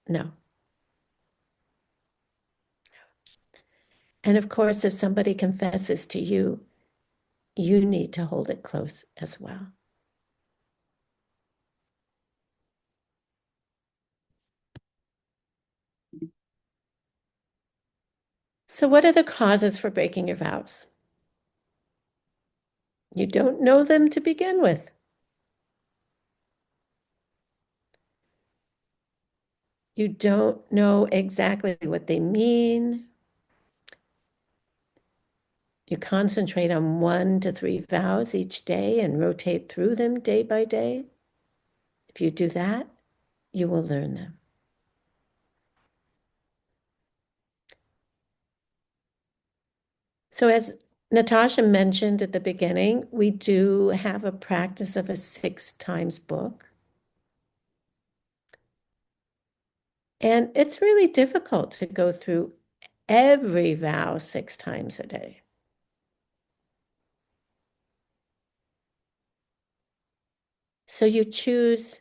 No. And of course, if somebody confesses to you, you need to hold it close as well. So what are the causes for breaking your vows? You don't know them to begin with. You don't know exactly what they mean. You concentrate on 1 to 3 vows each day and rotate through them day by day. If you do that, you will learn them. So as Natasha mentioned at the beginning, we do have a practice of a 6 times book. And it's really difficult to go through every vow 6 times a day. So you choose,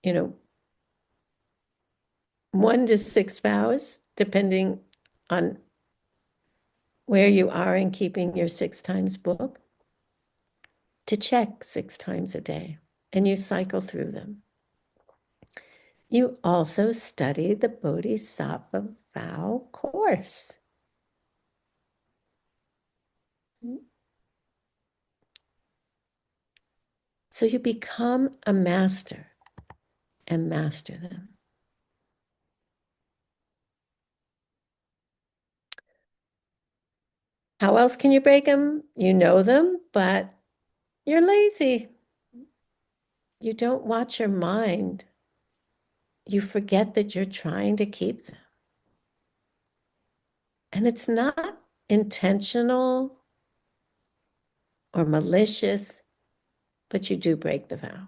1 to 6 vows, depending on where you are in keeping your 6 times book, to check 6 times a day, and you cycle through them. You also study the Bodhisattva vow course. So you become a master and master them. How else can you break them? You know them, but you're lazy. You don't watch your mind. You forget that you're trying to keep them. And it's not intentional or malicious, but you do break the vow.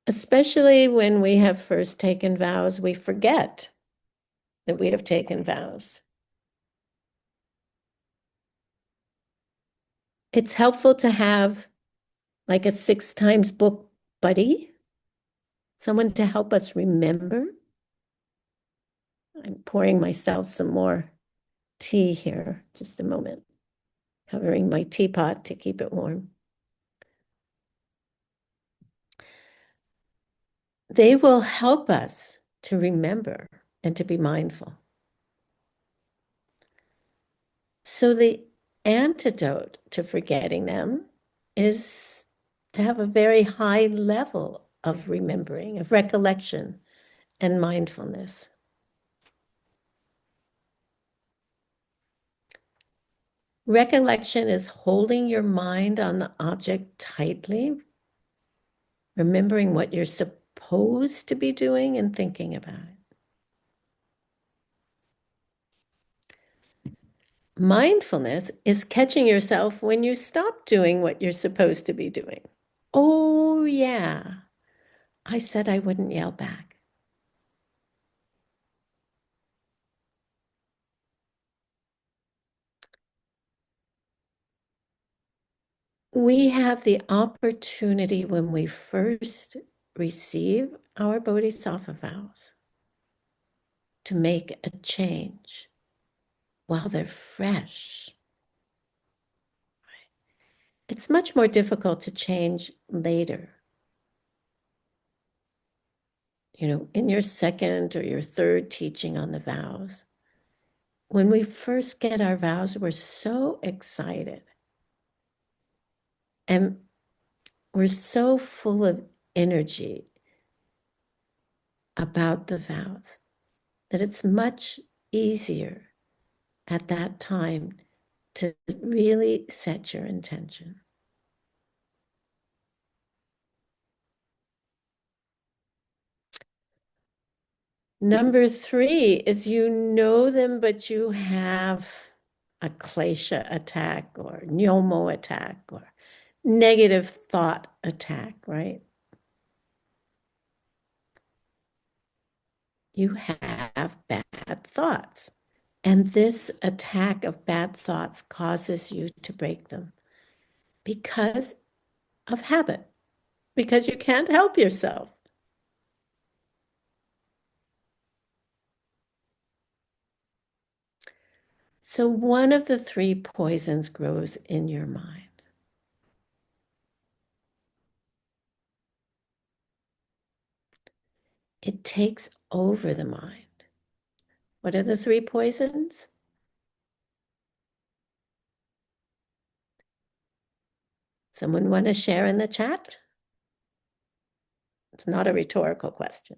Especially when we have first taken vows, we forget that we have taken vows. It's helpful to have like a 6 times book buddy, someone to help us remember. I'm pouring myself some more tea here, just a moment, covering my teapot to keep it warm. They will help us to remember and to be mindful. So the antidote to forgetting them is to have a very high level of remembering, of recollection and mindfulness. Recollection is holding your mind on the object tightly, remembering what you're supposed to be doing and thinking about it. Mindfulness is catching yourself when you stop doing what you're supposed to be doing. Oh, yeah, I said I wouldn't yell back. We have the opportunity when we first receive our Bodhisattva vows to make a change while they're fresh. It's much more difficult to change later. In your second or your third teaching on the vows. When we first get our vows, we're so excited. And we're so full of energy about the vows that it's much easier at that time to really set your intention. Number 3 is you know them, but you have a klesha attack or nyomo attack or negative thought attack, right? You have bad thoughts. And this attack of bad thoughts causes you to break them because of habit, because you can't help yourself. So one of the 3 poisons grows in your mind. It takes over the mind. What are the 3 poisons? Someone want to share in the chat? It's not a rhetorical question.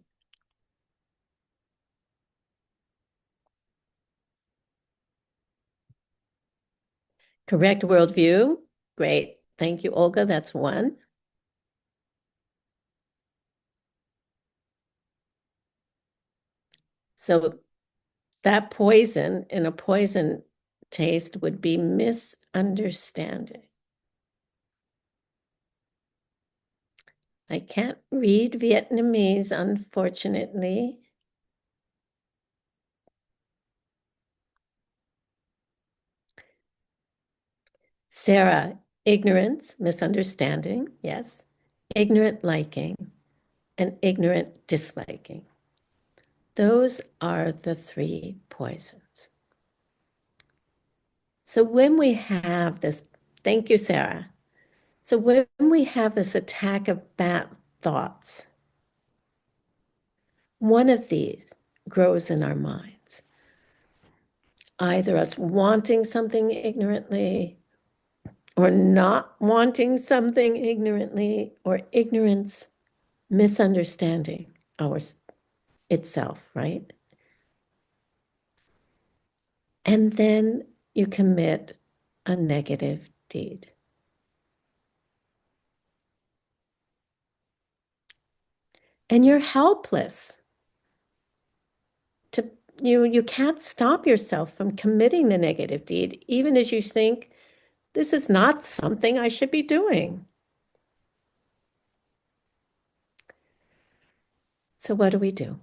Correct worldview. Great. Thank you, Olga. That's 1. So that poison in a poison taste would be misunderstanding. I can't read Vietnamese, unfortunately. Sarah, ignorance, misunderstanding, yes. Ignorant liking and ignorant disliking. Those are the 3 poisons. So when we have this, thank you, Sarah. So when we have this attack of bad thoughts, one of these grows in our minds. Either us wanting something ignorantly, or not wanting something ignorantly, or ignorance misunderstanding itself, right? And then you commit a negative deed. And you're helpless. You can't stop yourself from committing the negative deed, even as you think, this is not something I should be doing. So what do we do?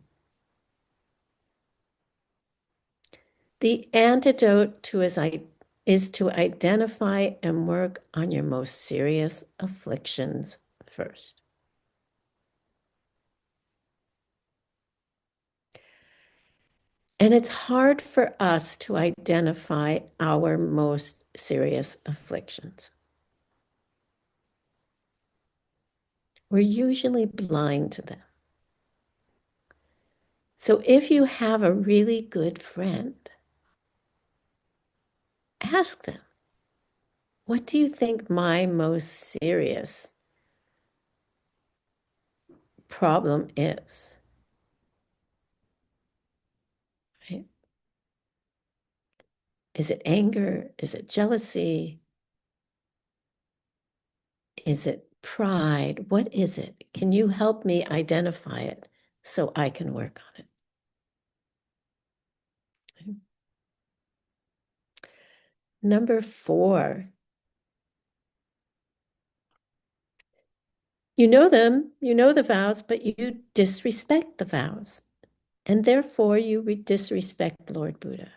The antidote is to identify and work on your most serious afflictions first. And it's hard for us to identify our most serious afflictions. We're usually blind to them. So if you have a really good friend, ask them, what do you think my most serious problem is? Right? Is it anger? Is it jealousy? Is it pride? What is it? Can you help me identify it so I can work on it? Okay. Number 4, you know them, you know the vows, but you disrespect the vows, and therefore you disrespect Lord Buddha.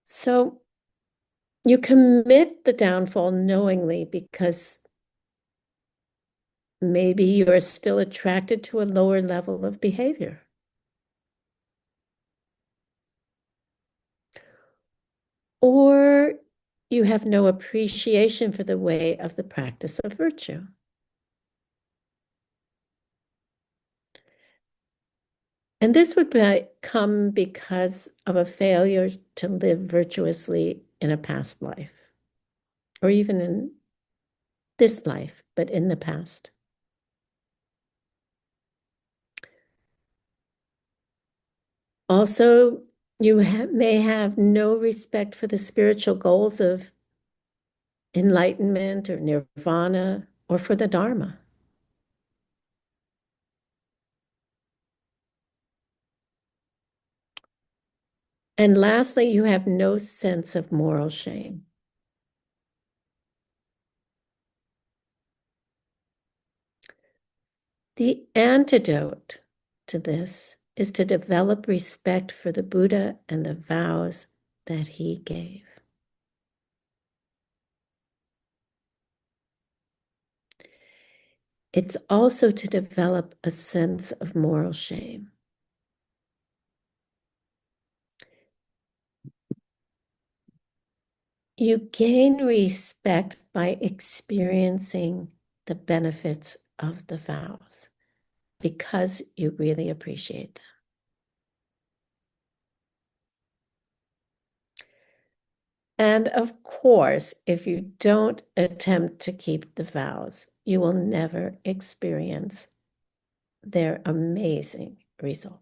So you commit the downfall knowingly because maybe you're still attracted to a lower level of behavior. Or you have no appreciation for the way of the practice of virtue. And this would come because of a failure to live virtuously in a past life, or even in this life, but in the past. Also, you may have no respect for the spiritual goals of enlightenment or nirvana or for the Dharma. And lastly, you have no sense of moral shame. The antidote to this is to develop respect for the Buddha and the vows that he gave. It's also to develop a sense of moral shame. You gain respect by experiencing the benefits of the vows because you really appreciate them. And of course, if you don't attempt to keep the vows, you will never experience their amazing results.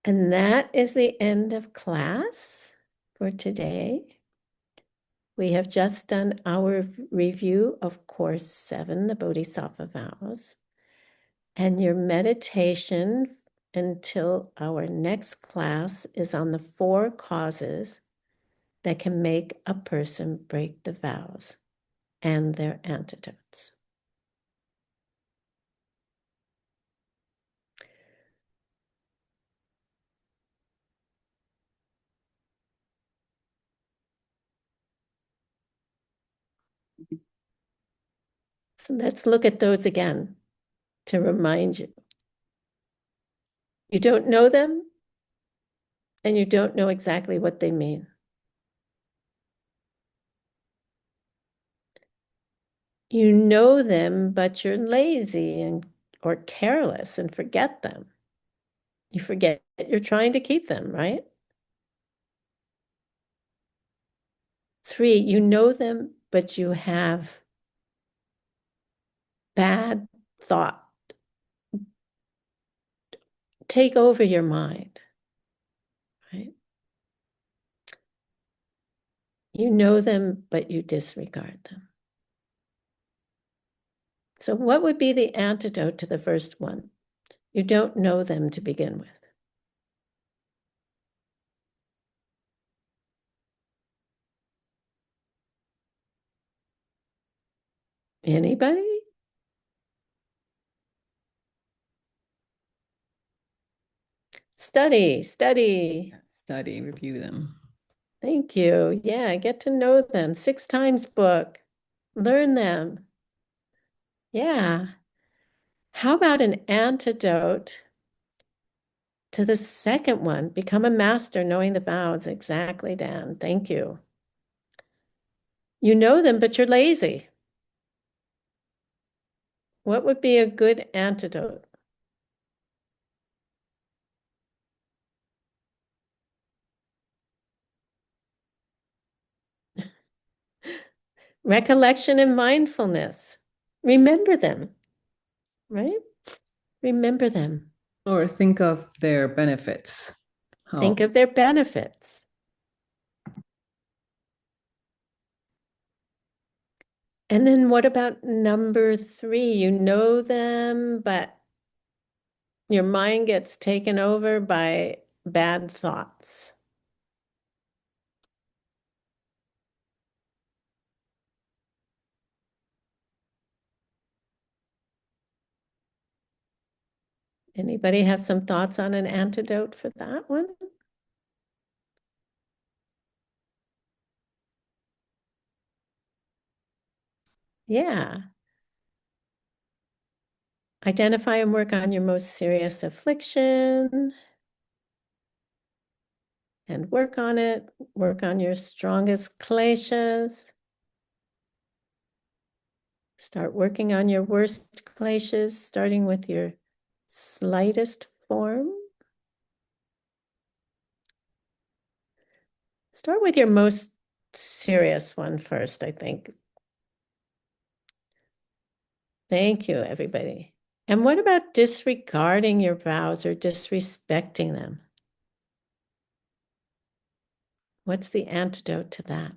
And that is the end of class for today. We have just done our review of Course 7, the Bodhisattva Vows. And your meditation until our next class is on the 4 causes that can make a person break the vows and their antidotes. So let's look at those again to remind you. You don't know them, and you don't know exactly what they mean. You know them, but you're lazy or careless and forget them. You forget you're trying to keep them, right? 3, you know them, but you have bad thought take over your mind, right? You know them, but you disregard them. So what would be the antidote to the first one? You don't know them to begin with. Anybody? Study, study. Study, review them. Thank you. Yeah, get to know them. 6 times book. Learn them. Yeah. How about an antidote to the second one? Become a master knowing the vows. Exactly, Dan. Thank you. You know them, but you're lazy. What would be a good antidote? Recollection and mindfulness. Remember them, right? Remember them. Or think of their benefits. Think of their benefits. And then what about number 3? You know them, but your mind gets taken over by bad thoughts. Anybody have some thoughts on an antidote for that one? Yeah. Identify and work on your most serious affliction. And work on it. Work on your strongest kleshas. Start working on your worst kleshas, starting with your slightest form. Start with your most serious one first, I think. Thank you, everybody. And what about disregarding your vows or disrespecting them? What's the antidote to that?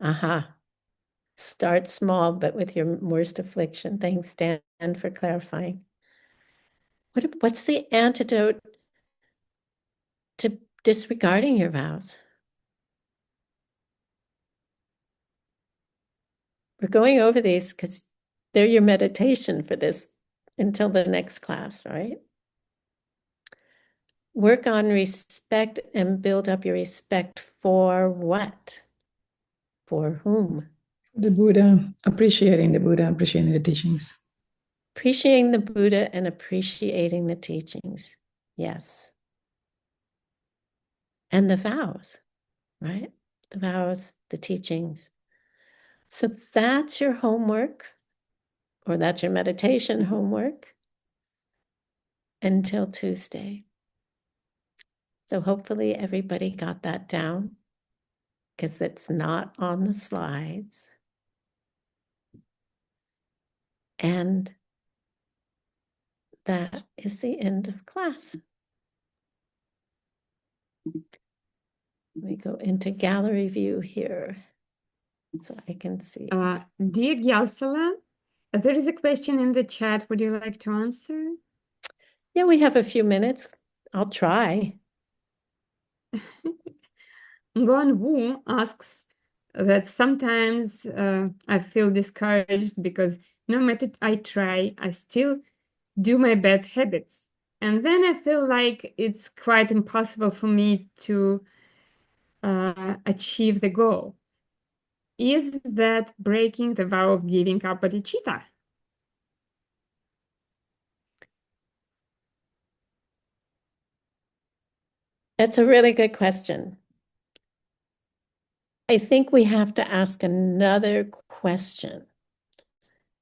Aha. Start small, but with your worst affliction. Thanks, Dan, for clarifying. What's the antidote to disregarding your vows? We're going over these because they're your meditation for this until the next class, right? Work on respect and build up your respect for what? For whom? The Buddha, appreciating the teachings. Appreciating the Buddha and appreciating the teachings. Yes. And the vows, right? The vows, the teachings. So that's your homework, or that's your meditation homework until Tuesday. So hopefully everybody got that down because it's not on the slides. And that is the end of class. Let me go into gallery view here so I can see. Dear Gyelsala, there is a question in the chat. Would you like to answer? Yeah, we have a few minutes. I'll try. Nguyen Wu asks that sometimes I feel discouraged because no matter I try, I still do my bad habits. And then I feel like it's quite impossible for me to achieve the goal. Is that breaking the vow of giving up bodhicitta? That's a really good question. I think we have to ask another question,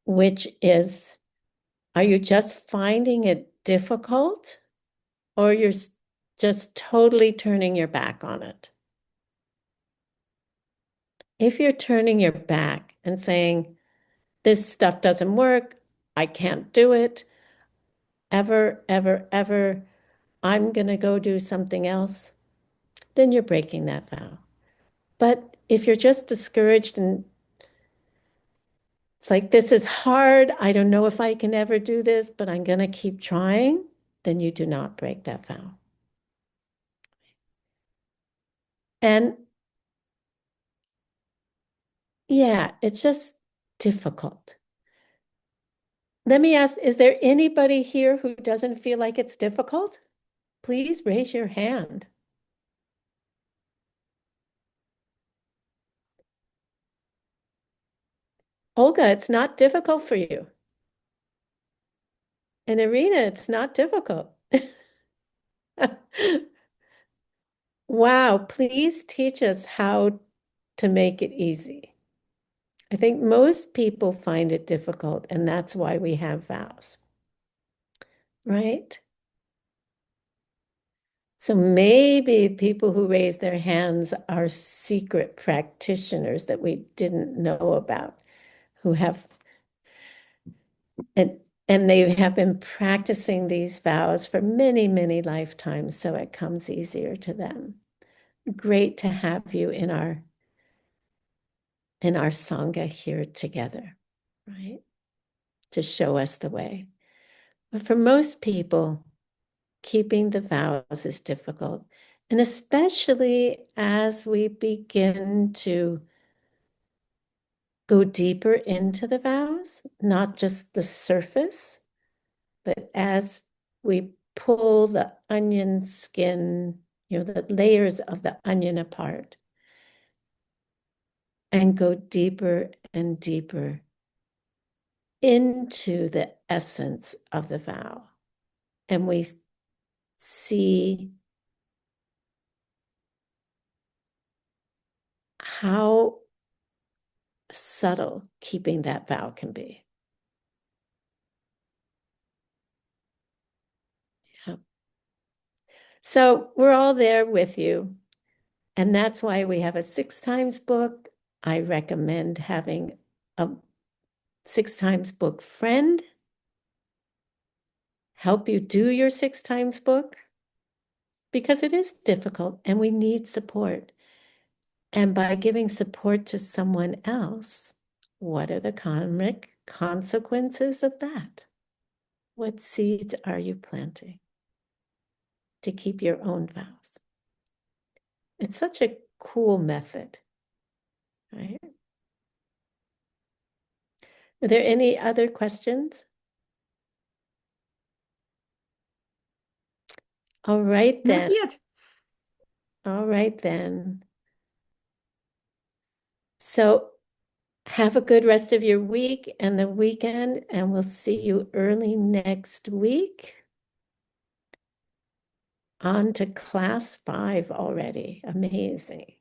which is, are you just finding it difficult or you're just totally turning your back on it? If you're turning your back and saying, this stuff doesn't work, I can't do it, ever, ever, ever, I'm going to go do something else, then you're breaking that vow. But if you're just discouraged and it's like, this is hard, I don't know if I can ever do this, but I'm going to keep trying, then you do not break that vow. And yeah, it's just difficult. Let me ask, is there anybody here who doesn't feel like it's difficult? Please raise your hand. Olga, it's not difficult for you. And Irina, it's not difficult. Wow, please teach us how to make it easy. I think most people find it difficult, and that's why we have vows, right? So maybe people who raise their hands are secret practitioners that we didn't know about, who have, and they have been practicing these vows for many, many lifetimes, so it comes easier to them. Great to have you in our Sangha here together, right? To show us the way. But for most people, keeping the vows is difficult. And especially as we begin to go deeper into the vows, not just the surface, but as we pull the onion skin, the layers of the onion apart and go deeper and deeper into the essence of the vow. And we see how subtle keeping that vow can be. Yeah. So we're all there with you. And that's why we have a 6 times book. I recommend having a 6 times book friend help you do your 6 times book, because it is difficult and we need support. And by giving support to someone else, what are the karmic consequences of that? What seeds are you planting to keep your own vows? It's such a cool method, right? Are there any other questions? All right, then. Not yet. All right, then. So have a good rest of your week and the weekend, and we'll see you early next week. On to class 5 already. Amazing.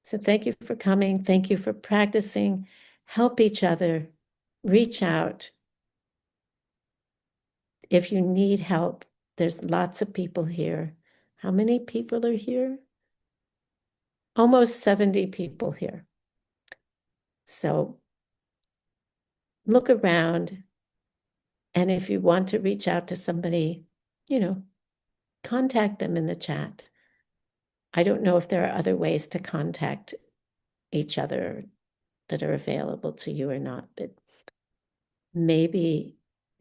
So thank you for coming. Thank you for practicing. Help each other. Reach out. If you need help, there's lots of people here. How many people are here? Almost 70 people here. So look around. And if you want to reach out to somebody, contact them in the chat. I don't know if there are other ways to contact each other that are available to you or not, but maybe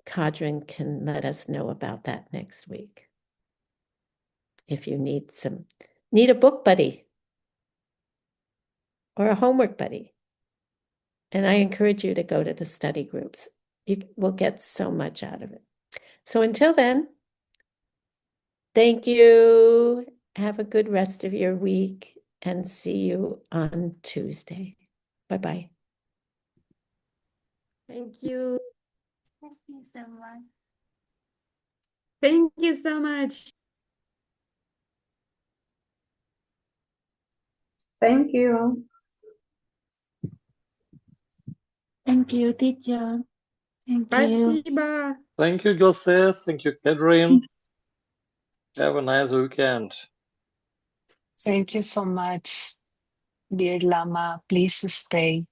Kadrin can let us know about that next week. If you need a book buddy or a homework buddy. And I encourage you to go to the study groups. You will get so much out of it. So until then, thank you. Have a good rest of your week and see you on Tuesday. Bye-bye. Thank you. Thank you so much. Thank you so much. Thank you. Thank you, teacher. Thank you. Спасибо. Thank you, Gyelse. Thank you, Kadrin. Have a nice weekend. Thank you so much, dear Lama. Please stay.